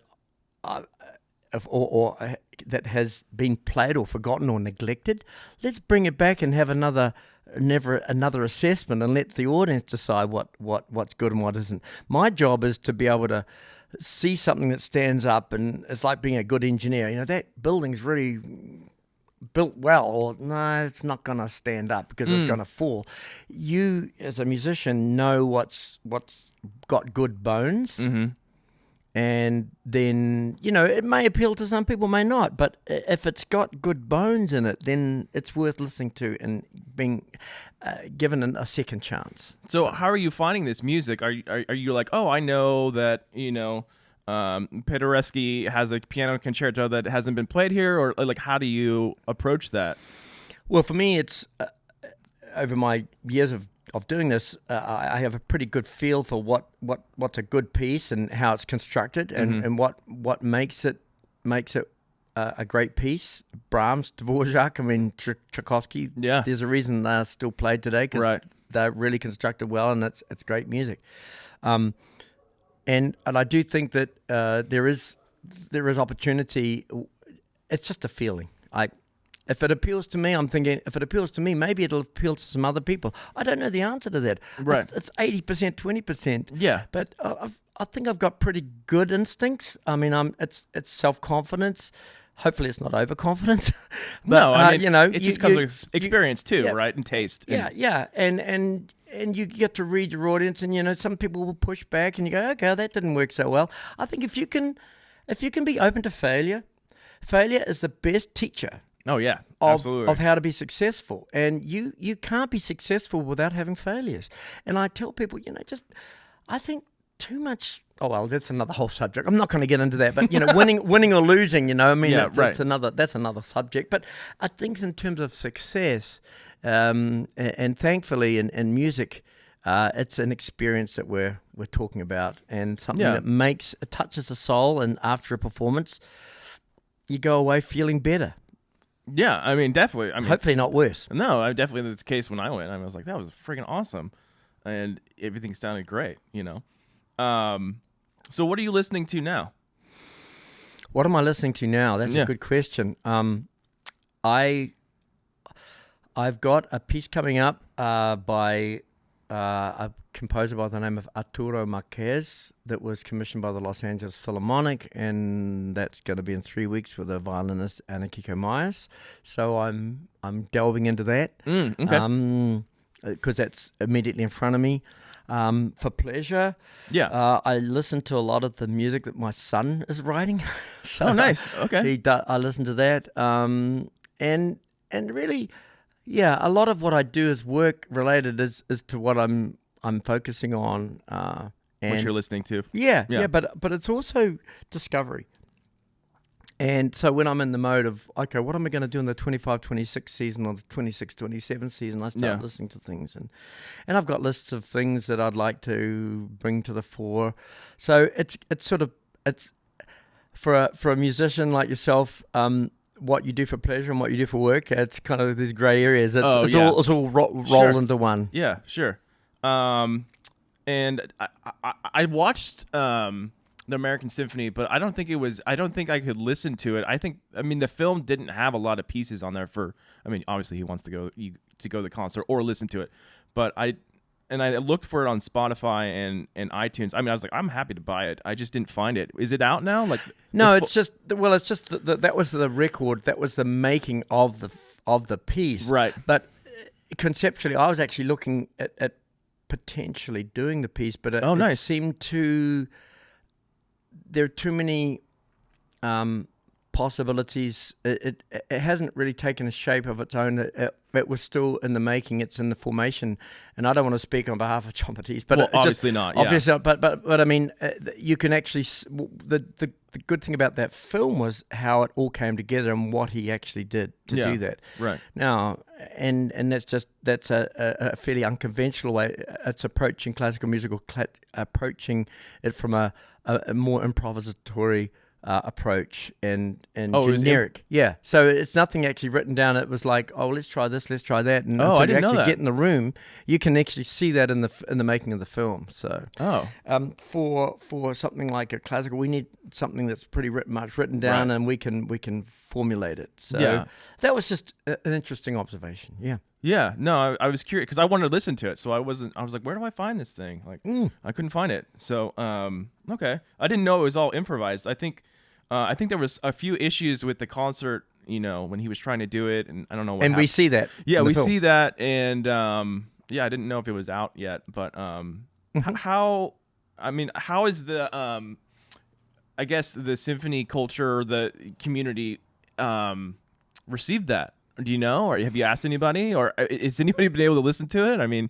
that has been played or forgotten or neglected, let's bring it back and have another assessment and let the audience decide what's good and what isn't. My job is to be able to see something that stands up, and it's like being a good engineer. You know, that building's really built well, or no, it's not going to stand up because it's going to fall. You, as a musician, know what's got good bones, and then, you know, it may appeal to some people, may not, but if it's got good bones in it, then it's worth listening to and being given a second chance. So how are you finding this music? Are you like, oh, I know that, Paderewski has a piano concerto that hasn't been played here, or like, how do you approach that? Well, for me, it's over my years of doing this, I have a pretty good feel for what's a good piece and how it's constructed, and what makes it a great piece. Brahms, Dvorak, I mean, Tchaikovsky. Yeah, there's a reason they're still played today, because they're really constructed well, and it's great music. And I do think that there is opportunity. It's just a feeling. If it appeals to me, I'm thinking, if it appeals to me, maybe it'll appeal to some other people. I don't know the answer to that. Right. It's 80%, 20%. Yeah. But I think I've got pretty good instincts. I mean, it's self-confidence. Hopefully it's not overconfidence. But, no, I mean, it just comes with experience too, yeah, right? And taste. Yeah. And you get to read your audience, and, some people will push back, and you go, okay, that didn't work so well. I think if you can be open to failure is the best teacher. Oh yeah, of absolutely. of how to be successful, and you can't be successful without having failures. And I tell people, just I think too much. Oh well, that's another whole subject. I'm not going to get into that, but winning or losing, I mean, Yeah, right. that's another subject. But I think in terms of success, and thankfully in music, it's an experience that we're talking about, and something Yeah. that it touches the soul, and after a performance, you go away feeling better. Yeah, I mean, definitely. I mean, Hopefully not worse. no, I definitely that's the case when I went. I was like, that was freaking awesome, and everything sounded great. So what are you listening to now? What am I listening to now? That's Yeah. a good question. I've got a piece coming up by a composer by the name of Arturo Marquez that was commissioned by the Los Angeles Philharmonic, and that's going to be in 3 weeks with a violinist, Anna Kiko Myers. So I'm delving into that. Okay. Because that's immediately in front of me. For pleasure, Yeah. I listen to a lot of the music that my son is writing. So Oh, nice. Okay. I listen to that, and really, yeah, a lot of what I do is work related is to what I'm focusing on. What And you're listening to? yeah, Yeah. but it's also discovery. And so when I'm in the mode of, okay, what am I going to do in the 25-26 season or the 26-27 season, I start Yeah. listening to things. And I've got lists of things that I'd like to bring to the fore. So it's for a musician like yourself, what you do for pleasure and what you do for work, it's kind of these gray areas. It's all rolled Sure. into one. Yeah, sure. And I watched the American Symphony, but I don't think I could listen to it. I mean, the film didn't have a lot of pieces on there obviously he wants to go to the concert or listen to it, but I looked for it on Spotify and iTunes. I mean, I was like, I'm happy to buy it. I just didn't find it. Is it out now? Like, no, it's just that was the record. That was the making of the piece. Right. But conceptually, I was actually looking at potentially doing the piece, but Oh, nice. it seemed there are too many possibilities. It hasn't really taken a shape of its own. It was still in the making. It's in the formation, and I don't want to speak on behalf of Chompities, but obviously not. Yeah. Obviously not. But I mean, you can actually the good thing about that film was how it all came together and what he actually did to do that. Right. Now, and that's a fairly unconventional way. It's approaching classical musical, approaching it from a more improvisatory approach and generic. Yeah. So it's nothing actually written down. It was like, oh, let's try this, let's try that. And Oh, until I didn't you know actually that. get in the room, you can actually see that in the making of the film. So for something like a classical, we need something that's pretty much written down, Right. and we can formulate it. So Yeah. that was just an interesting observation. Yeah. Yeah, no, I was curious because I wanted to listen to it, so I was like, where do I find this thing? Like, I couldn't find it. So, okay, I didn't know it was all improvised. I think there was a few issues with the concert, when he was trying to do it, and I don't know what. And we happened. see that. Yeah, in the we film. see that, and I didn't know if it was out yet, but how is the I guess the symphony culture, the community, received that? Do you know, or have you asked anybody, or is anybody been able to listen to it? I mean,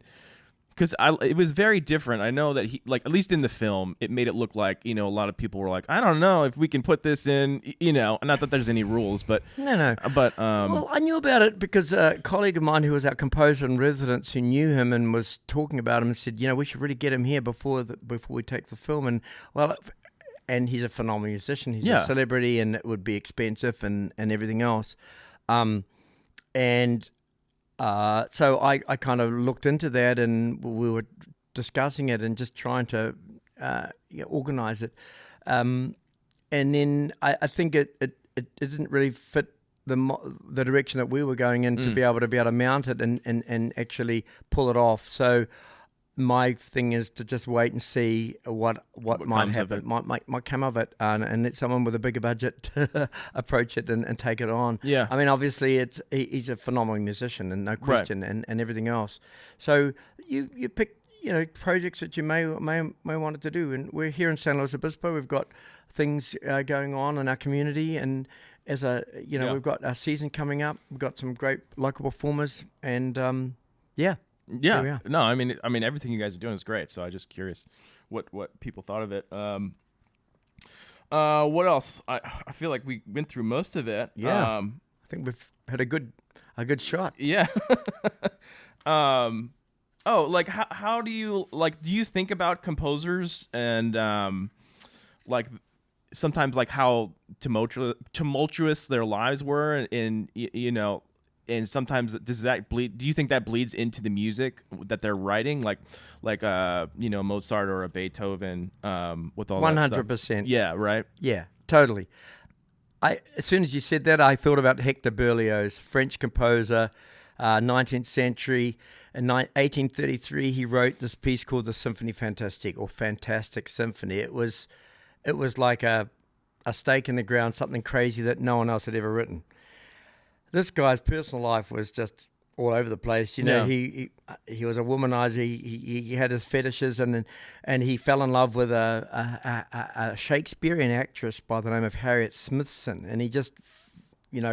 because it was very different. I know that at least in the film, it made it look like, a lot of people were like, I don't know if we can put this in, not that there's any rules, but No. But Well, I knew about it because a colleague of mine who was our composer in residence, who knew him and was talking about him, and said, we should really get him here before we take the film. And and he's a phenomenal musician. He's a celebrity, and it would be expensive and everything else. So I kind of looked into that, and we were discussing it and just trying to organize it. And then I think it didn't really fit the direction that we were going in to be able to mount it and actually pull it off. So my thing is to just wait and see what might happen, might come of it, and let someone with a bigger budget approach it and take it on. Yeah. I mean, obviously, he's a phenomenal musician, and no question, and everything else. So you pick projects that you may want to do, and we're here in San Luis Obispo. We've got things going on in our community, and as a Yeah. we've got our season coming up. We've got some great local performers, and here we Yeah. are. No, I mean everything you guys are doing is great. So I'm just curious what people thought of it. What else? I feel like we went through most of it. Yeah. I think we've had a good shot. Yeah. Oh, like how do you think about composers and like sometimes like how tumultuous their lives were, and and sometimes does that bleed? Do you think that bleeds into the music that they're writing, like Mozart or a Beethoven, with all that stuff? 100%. Yeah, right. Yeah, totally. As soon as you said that, I thought about Hector Berlioz, French composer, 19th century. In 1833, he wrote this piece called the Symphonie Fantastique, or Fantastic Symphony. It was like a stake in the ground, something crazy that no one else had ever written. This guy's personal life was just all over the place. Yeah. He was a womanizer. He had his fetishes, and he fell in love with a Shakespearean actress by the name of Harriet Smithson, and he just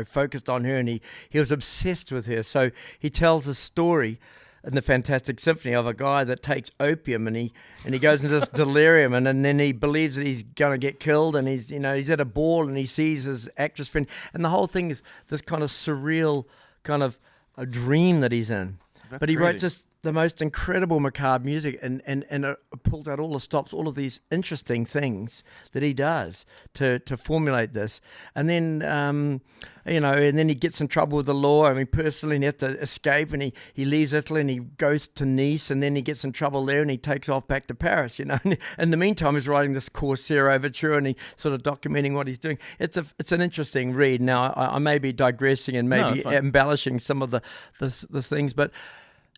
focused on her, and he was obsessed with her. So he tells a story in the Fantastic Symphony of a guy that takes opium, and he goes into this delirium, and then he believes that he's going to get killed, and he's at a ball, and he sees his actress friend, and the whole thing is this kind of surreal kind of a dream that he's in. That's But he crazy. wrote just the most incredible macabre music, and it pulls out all the stops, all of these interesting things that he does to formulate this. And then, and then he gets in trouble with the law. I mean, personally, and he has to escape, and he leaves Italy, and he goes to Nice, and then he gets in trouble there, and he takes off back to Paris, And in the meantime, he's writing this Corsair overture, and he's sort of documenting what he's doing. It's an interesting read. Now, I may be digressing and maybe embellishing some of the things, but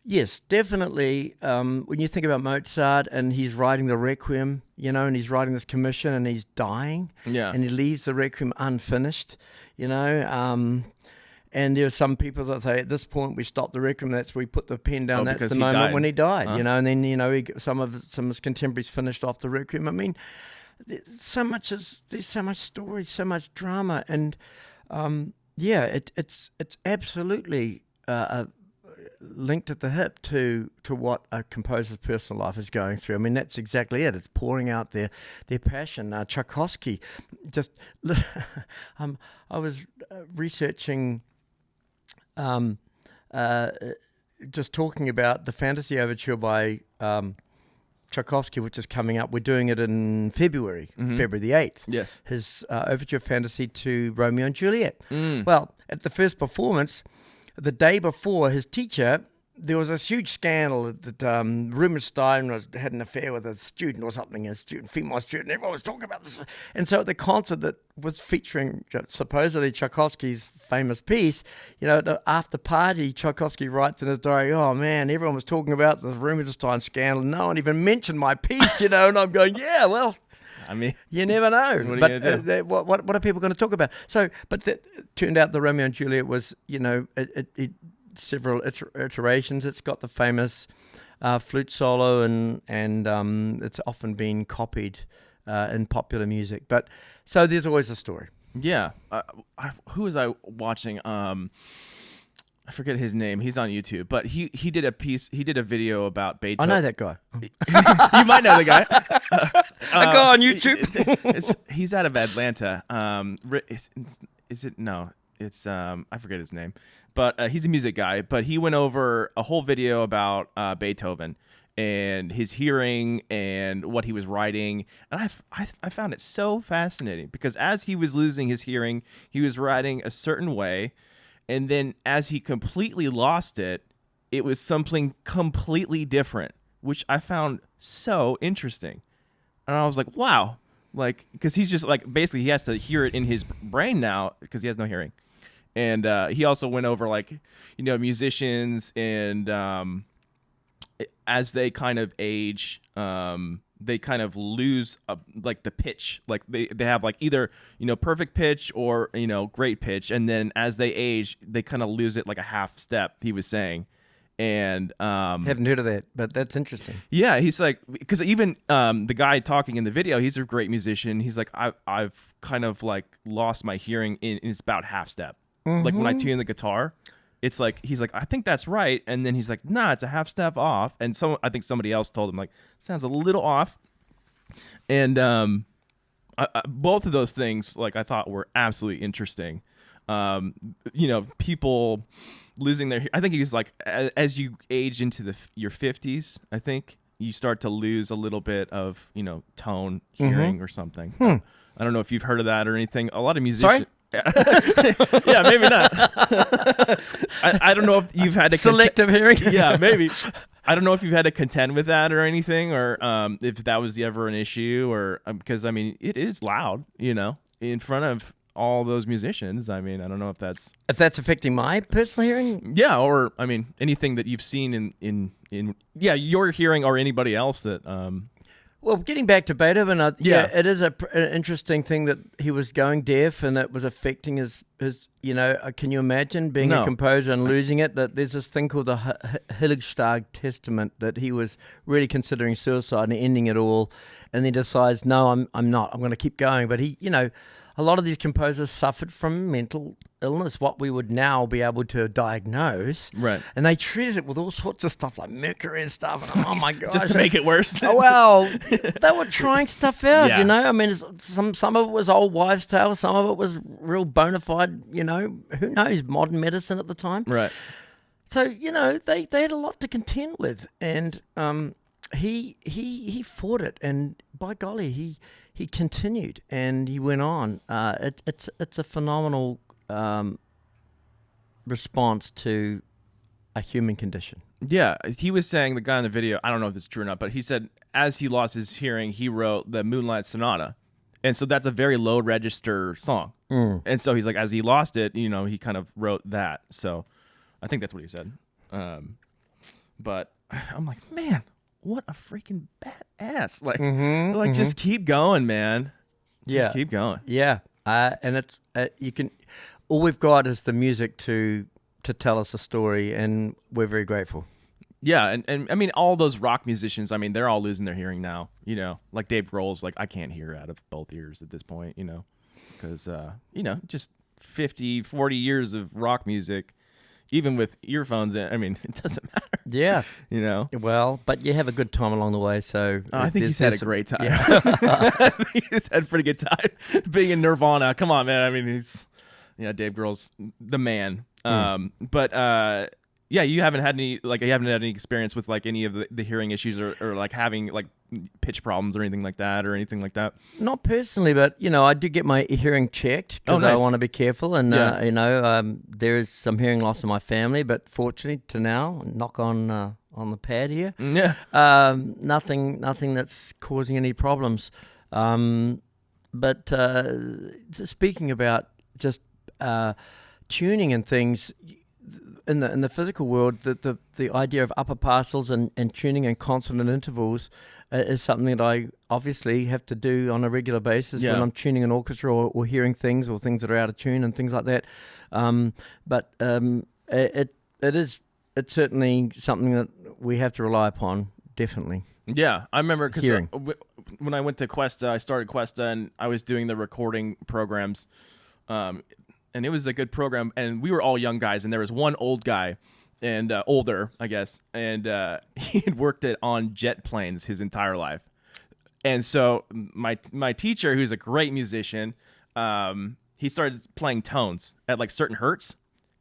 yes, definitely. When you think about Mozart and he's writing the Requiem, and he's writing this commission and he's dying, and he leaves the Requiem unfinished, and there's some people that say at this point we stop the Requiem, that's where we put the pen down, that's the moment died. when he died, and then some of his contemporaries finished off the Requiem. I mean, there's so much story, so much drama, and it's absolutely linked at the hip to what a composer's personal life is going through. I mean, that's exactly it. It's pouring out their passion. Tchaikovsky, just I was researching, just talking about the Fantasy Overture by Tchaikovsky, which is coming up. We're doing it in February, February the 8th. Yes. His overture fantasy to Romeo and Juliet. Mm. Well, at the first performance, the day before, his teacher, there was this huge scandal that Rubinstein had an affair with a student or something, female student. Everyone was talking about this. And so at the concert that was featuring supposedly Tchaikovsky's famous piece, at the after party, Tchaikovsky writes in his diary, "Oh man, everyone was talking about the Rubinstein scandal. No one even mentioned my piece, And I'm going, yeah, well, I mean, you never know. What are you gonna do? What are people going to talk about? So, but it turned out the Romeo and Juliet was, it several iterations. It's got the famous flute solo, and it's often been copied in popular music. But so there's always a story. yeah. Who was I watching? I forget his name. He's on YouTube, but he did a piece. He did a video about Beethoven. I know that guy. You might know the guy. A guy on YouTube. He's out of Atlanta. Is it? No, it's I forget his name, but he's a music guy. But he went over a whole video about Beethoven and his hearing and what he was writing, and I found it so fascinating because as he was losing his hearing, he was writing a certain way. And then as he completely lost it, it was something completely different, which I found so interesting. And I was like, wow. Like, because he's just like, basically he has to hear it in his brain now because he has no hearing. And he also went over like, musicians and as they kind of age, they kind of lose like the pitch. Like they have like either, perfect pitch or, great pitch. And then as they age, they kind of lose it like a half step, he was saying. And Haven't heard of that, but that's interesting. yeah, he's like, because even the guy talking in the video, he's a great musician. He's like, I've kind of like lost my hearing in it's about half step. Like when I tune the guitar, it's like he's like, I think that's right, and then he's like, nah, it's a half step off. And I think somebody else told him like, sounds a little off. And both of those things, like I thought were absolutely interesting. People losing their. I think he's like, as you age into your 50s, I think you start to lose a little bit of tone, hearing, or something. I don't know if you've heard of that or anything. A lot of musicians. Yeah, maybe not. I don't know if you've had to selective hearing. Yeah, maybe. I don't know if you've had to contend with that or anything, or if that was ever an issue, or because I mean, it is loud, in front of all those musicians. I mean, I don't know if that's affecting my personal hearing. Yeah, or I mean, anything that you've seen in your hearing or anybody else that. Well, getting back to Beethoven, it is an interesting thing that he was going deaf and it was affecting his can you imagine being a composer and losing it? That there's this thing called the Heiligstag Testament that he was really considering suicide and ending it all, and then decides, no, I'm not. I'm going to keep going. But he, a lot of these composers suffered from mental illness, what we would now be able to diagnose. Right. And they treated it with all sorts of stuff like mercury and stuff. And, oh my God. Just to make it worse. Oh, well, they were trying stuff out, Yeah. I mean, some of it was old wives' tale. Some of it was real bona fide, who knows, modern medicine at the time. Right. So, they had a lot to contend with. And he fought it. And by golly, he continued and he went on. It's a phenomenal response to a human condition. Yeah, he was saying, the guy in the video, I don't know if it's true or not, but he said as he lost his hearing, he wrote the Moonlight Sonata. And so that's a very low register song. And so he's like, as he lost it, he kind of wrote that. So I think that's what he said. But I'm like, man, what a freaking badass. Like, just keep going, man. Just keep going. Yeah. And it's, all we've got is the music to tell us a story, and we're very grateful. Yeah, and I mean, all those rock musicians, I mean, they're all losing their hearing now, like Dave Grohl's like, I can't hear out of both ears at this point, because, just 50, 40 years of rock music, even with earphones in, I mean, it doesn't matter. Yeah. Well, but you have a good time along the way, so. I think he's had a great time. Yeah. I think he's had a pretty good time being in Nirvana. Come on, man. I mean, Dave Grohl's the man. Yeah, you haven't had any experience with like any of the hearing issues or like having like pitch problems or anything like that or anything like that? Not personally, but I do get my hearing checked because I want to be careful, and there is some hearing loss in my family, but fortunately to now, knock on the pad here, nothing that's causing any problems. But speaking about just tuning and things. In the physical world, the idea of upper partials and tuning and consonant intervals is something that I obviously have to do on a regular basis when I'm tuning an orchestra or hearing things or things that are out of tune and things like that. But it's certainly something that we have to rely upon, definitely. Yeah, I remember because when I went to Cuesta, I started Cuesta and I was doing the recording programs. And it was a good program, and we were all young guys, and there was one old guy, and older, I guess, and he had worked on jet planes his entire life. And so my teacher, who's a great musician, he started playing tones at like certain hertz,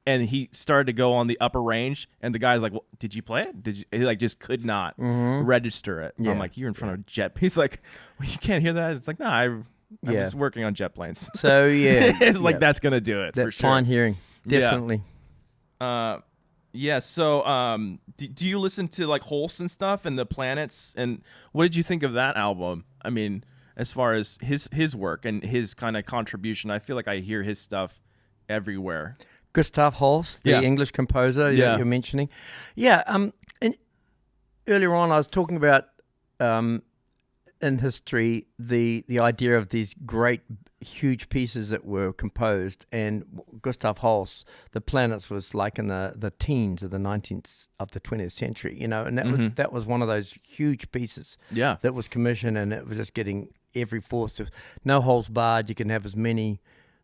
and he started to go on the upper range, and the guy's like, well, did you play it? He like just could not register it. Yeah. I'm like, you're in front of a jet. He's like, well, you can't hear that? It's like, no, I was working on jet planes. So, it's like that's going to do it, for sure. Fine hearing, definitely. So, do you listen to, like, Holst and stuff and the Planets? And what did you think of that album? I mean, as far as his work and his kind of contribution, I feel like I hear his stuff everywhere. Gustav Holst, the English composer you're mentioning. Yeah, and earlier on I was talking about in history the idea of these great huge pieces that were composed, and Gustav Holst, The Planets, was like in the teens of the 20th century, you know, and that was one of those huge pieces that was commissioned, and it was just getting every force of no holds barred. You can have as many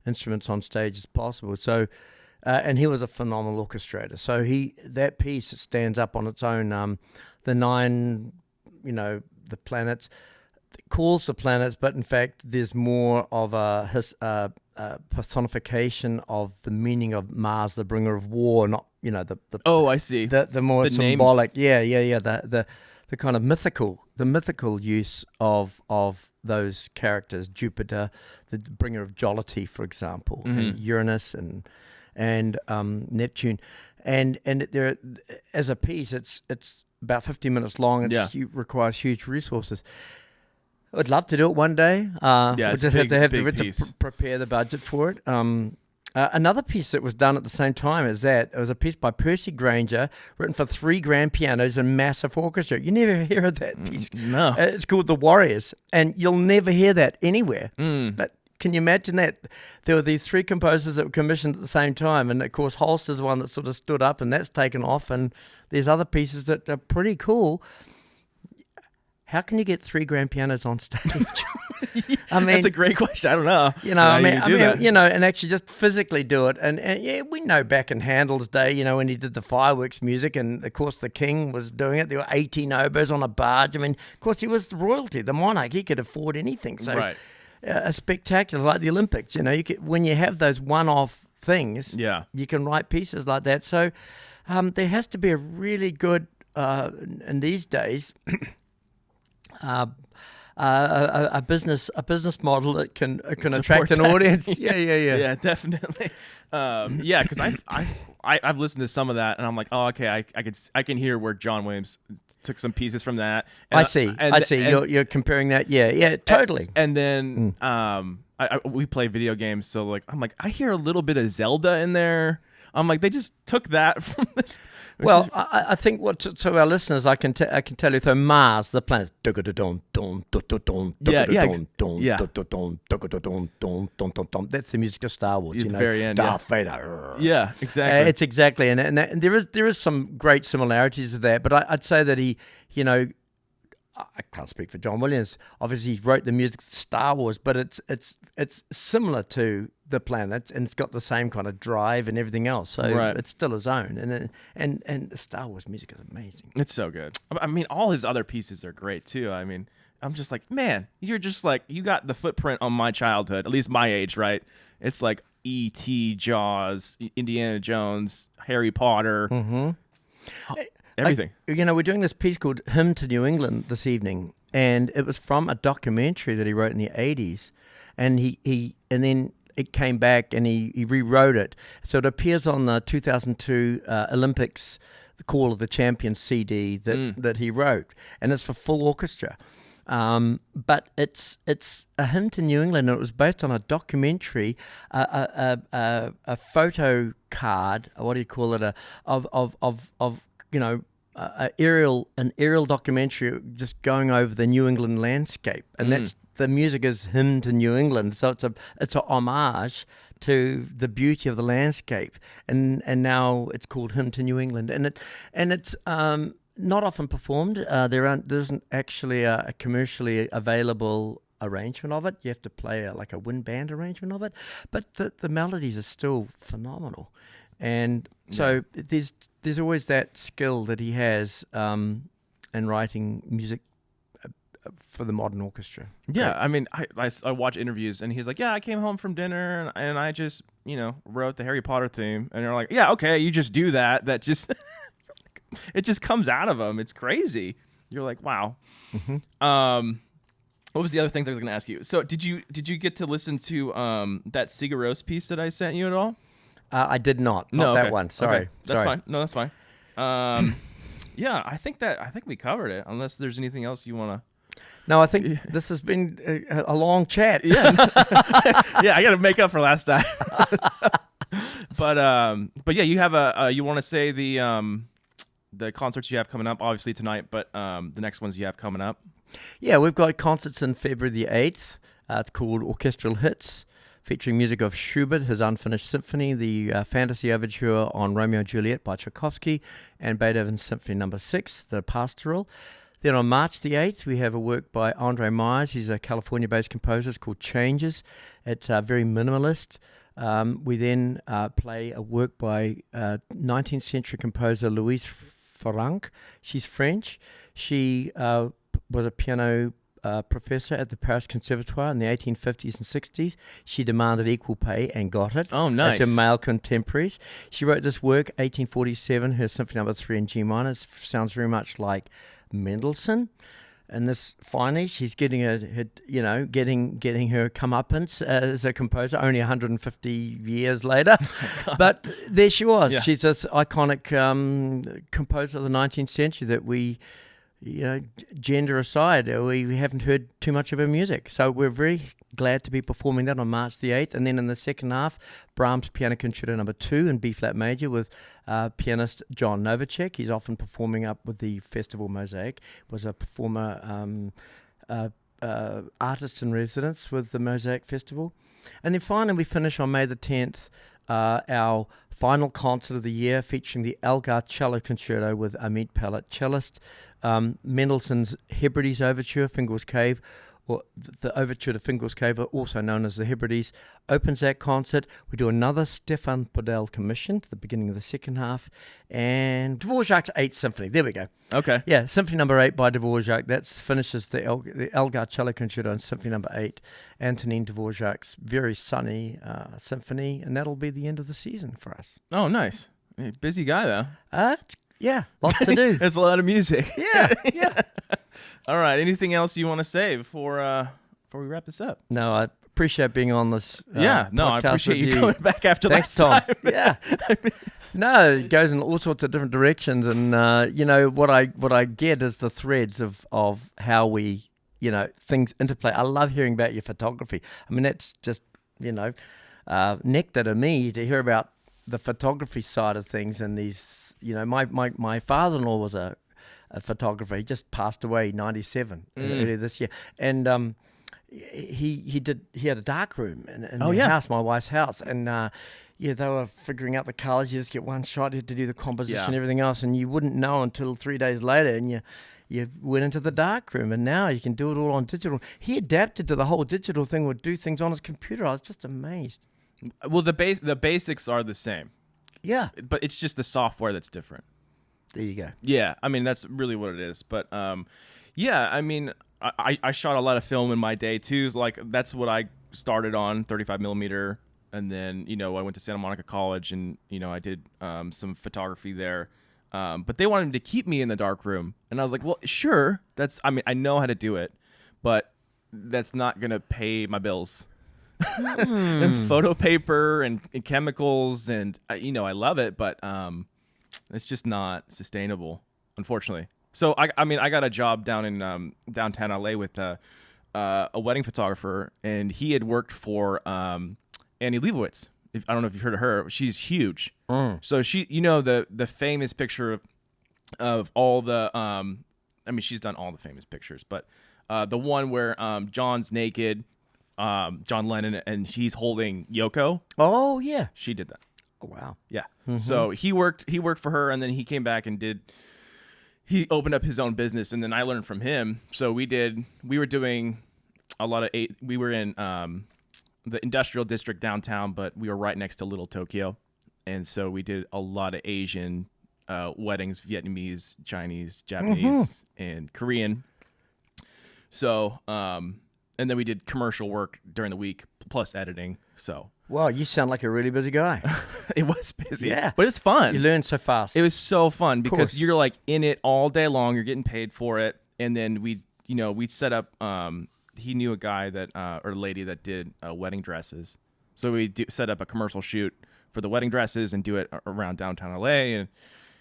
instruments on stage as possible. So and he was a phenomenal orchestrator. So that piece stands up on its own. The nine, you know, the planets, calls the planets, but in fact, there's more of a personification of the meaning of Mars, the bringer of war, not, you know, the I see. The more the symbolic, names. the kind of mythical use of those characters, Jupiter, the bringer of jollity, for example, and Uranus and Neptune, and there, as a piece, it's about 50 minutes long. It requires huge resources. I'd love to do it one day. Yeah, we'll just have to prepare the budget for it. Another piece that was done at the same time as that, it was a piece by Percy Grainger, written for 3 grand pianos and massive orchestra. You never hear of that piece. No. It's called The Warriors, and you'll never hear that anywhere. But can you imagine that? There were these 3 composers that were commissioned at the same time, and of course Holst is one that sort of stood up, and that's taken off, and there's other pieces that are pretty cool. How can you get 3 grand pianos on stage? I mean, that's a great question. I don't know. You know, I mean, you know, and actually just physically do it. And yeah, we know back in Handel's day, you know, when he did the fireworks music, and of course the king was doing it. There were 18 oboes on a barge. I mean, of course he was royalty, the monarch. He could afford anything. So a spectacular, like the Olympics. You know, when you have those one-off things, you can write pieces like that. So there has to be a really good in these days. A business model that can attract an audience. Yeah, definitely. Because I've listened to some of that, and I'm like, oh, okay, I can hear where John Williams took some pieces from that. And I see. You're comparing that. Yeah, totally. And then we play video games, so like I'm like, I hear a little bit of Zelda in there. I'm like, they just took that from this. Well, I think to our listeners, I can tell you, so Mars, the planet, that's the music of Star Wars. You know, very end, Darth Vader. Yeah, exactly. It's exactly, and there is some great similarities to that. But I'd say that he, you know, I can't speak for John Williams. Obviously, he wrote the music for Star Wars, but it's similar to the planets, and it's got the same kind of drive and everything else. So it's still his own, and the Star Wars music is amazing. It's so good. I mean, all his other pieces are great too. I mean, I'm just like, man, you're just like, you got the footprint on my childhood, at least my age, right? It's like E.T., Jaws, Indiana Jones, Harry Potter. Everything. You know, we're doing this piece called Hymn to New England this evening, and it was from a documentary that he wrote in the 80s, and and then it came back and he rewrote it. So it appears on the 2002 Olympics, the Call of the Champions CD that he wrote, and it's for full orchestra. But it's a hymn to New England, and it was based on a documentary, a photo card, what do you call it, of you know, an aerial documentary just going over the New England landscape, and that's the music is Hymn to New England. So it's a homage to the beauty of the landscape, and now it's called Hymn to New England, and it's not often performed. There isn't actually a commercially available arrangement of it. You have to play like a wind band arrangement of it, but the melodies are still phenomenal. And so there's always that skill that he has in writing music for the modern orchestra. Yeah, I mean, I watch interviews, and he's like, yeah, I came home from dinner, and I just, you know, wrote the Harry Potter theme. And they're like, yeah, okay, you just do that. That just, it just comes out of him. It's crazy. You're like, wow. What was the other thing that I was going to ask you? So did you get to listen to that Sigur Rós piece that I sent you at all? I did not. No, that one. Sorry. Okay. That's fine. No, that's fine. Yeah, I think we covered it. Unless there's anything else you want to. No, I think this has been a long chat. Yeah, yeah. I got to make up for last time. But yeah, you have you want to say the the concerts you have coming up, obviously tonight, but the next ones you have coming up. Yeah, we've got concerts in February the 8th. It's called Orchestral Hits, featuring music of Schubert, his Unfinished Symphony, the Fantasy Overture on Romeo and Juliet by Tchaikovsky, and Beethoven's Symphony No. 6, the Pastoral. Then on March the 8th, we have a work by Andre Myers. He's a California-based composer. It's called Changes. It's very minimalist. We then play a work by 19th century composer Louise Franck. She's French. She was a piano professor at the Paris Conservatoire in the 1850s and 60s. She demanded equal pay and got it. Oh, nice. As her male contemporaries. She wrote this work, 1847, her Symphony No. 3 in G minor. It sounds very much like Mendelssohn. And this finally, she's getting getting her comeuppance as a composer. Only 150 years later, but there she was. Yeah. She's this iconic composer of the 19th century that we, gender aside, we haven't heard too much of her music. So we're very glad to be performing that on March the 8th. And then in the second half, Brahms Piano Concerto No. 2 in B-flat major with pianist John Novacek. He's often performing up with the Festival Mosaic. Was a performer, artist in residence with the Mosaic Festival. And then finally we finish on May the 10th, our final concert of the year, featuring the Elgar Cello Concerto with Amit Pellet, cellist. Mendelssohn's Hebrides Overture, Fingal's Cave, or the Overture to Fingal's Cave, also known as the Hebrides, opens that concert. We do another Stefan Podell commission to the beginning of the second half, and Dvorak's 8th Symphony. There we go. Okay. Yeah, Symphony No. 8 by Dvorak. That finishes the Elgar Cello Concerto and Symphony No. 8, Antonin Dvorak's very sunny symphony, and that'll be the end of the season for us. Oh, nice. Busy guy, though. Yeah, lots to do. There's a lot of music. Yeah. All right. Anything else you want to say before we wrap this up? No, I appreciate being on this. I podcast appreciate with you coming back after Thanks, last Tom. time. Yeah. No, it goes in all sorts of different directions, and what I get is the threads of how we things interplay. I love hearing about your photography. I mean, that's just nectar to me to hear about the photography side of things and these. My father-in-law was a photographer. He just passed away, 97 earlier this year, and he had a dark room in their house, my wife's house, and they were figuring out the colors. You just get one shot, you had to do the composition, and everything else, and you wouldn't know until 3 days later, and you went into the dark room, and now you can do it all on digital. He adapted to the whole digital thing, would do things on his computer. I was just amazed. Well, the basics are the same. Yeah. But it's just the software that's different. There you go. Yeah, I mean, that's really what it is. But, I mean, I shot a lot of film in my day, too. So, that's what I started on, 35 millimeter. And then, I went to Santa Monica College and, I did some photography there. But they wanted to keep me in the dark room. And I was like, well, sure. I know how to do it. But that's not going to pay my bills. And photo paper and chemicals and I love it, but it's just not sustainable, unfortunately. So I got a job down in downtown LA with a wedding photographer, and he had worked for Annie Leibovitz. I don't know if you've heard of her. She's huge. So she, the famous picture of all the she's done all the famous pictures, but the one where John's naked. John Lennon, and he's holding Yoko. Oh yeah, she did that. Oh wow, yeah. Mm-hmm. So he worked for her, and then he came back and he opened up his own business, and then I learned from him. So we were doing a lot of we were in the industrial district downtown, but we were right next to Little Tokyo, and so we did a lot of Asian weddings, Vietnamese, Chinese, Japanese, and Korean. So and then we did commercial work during the week, plus editing. So, wow, you sound like a really busy guy. It was busy, yeah, but it's fun. You learn so fast. It was so fun because you're in it all day long. You're getting paid for it, and then we'd set up. He knew a guy or a lady that did wedding dresses, so we set up a commercial shoot for the wedding dresses and do it around downtown LA, and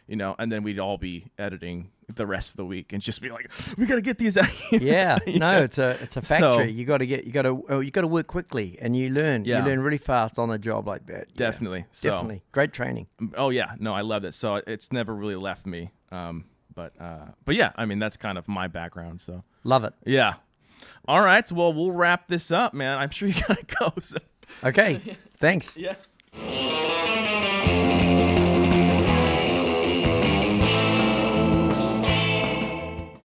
and then we'd all be editing the rest of the week and just be like, we got to get these out. Yeah, no, it's a factory. You got to work quickly, and you learn. You learn really fast on a job like that. Definitely. Yeah, definitely. Great training. Oh yeah, no, I love it. So it's never really left me. But yeah, I mean, that's kind of my background. So love it. Yeah. All right. Well, we'll wrap this up, man. I'm sure you gotta go. So. Okay. Thanks. Yeah.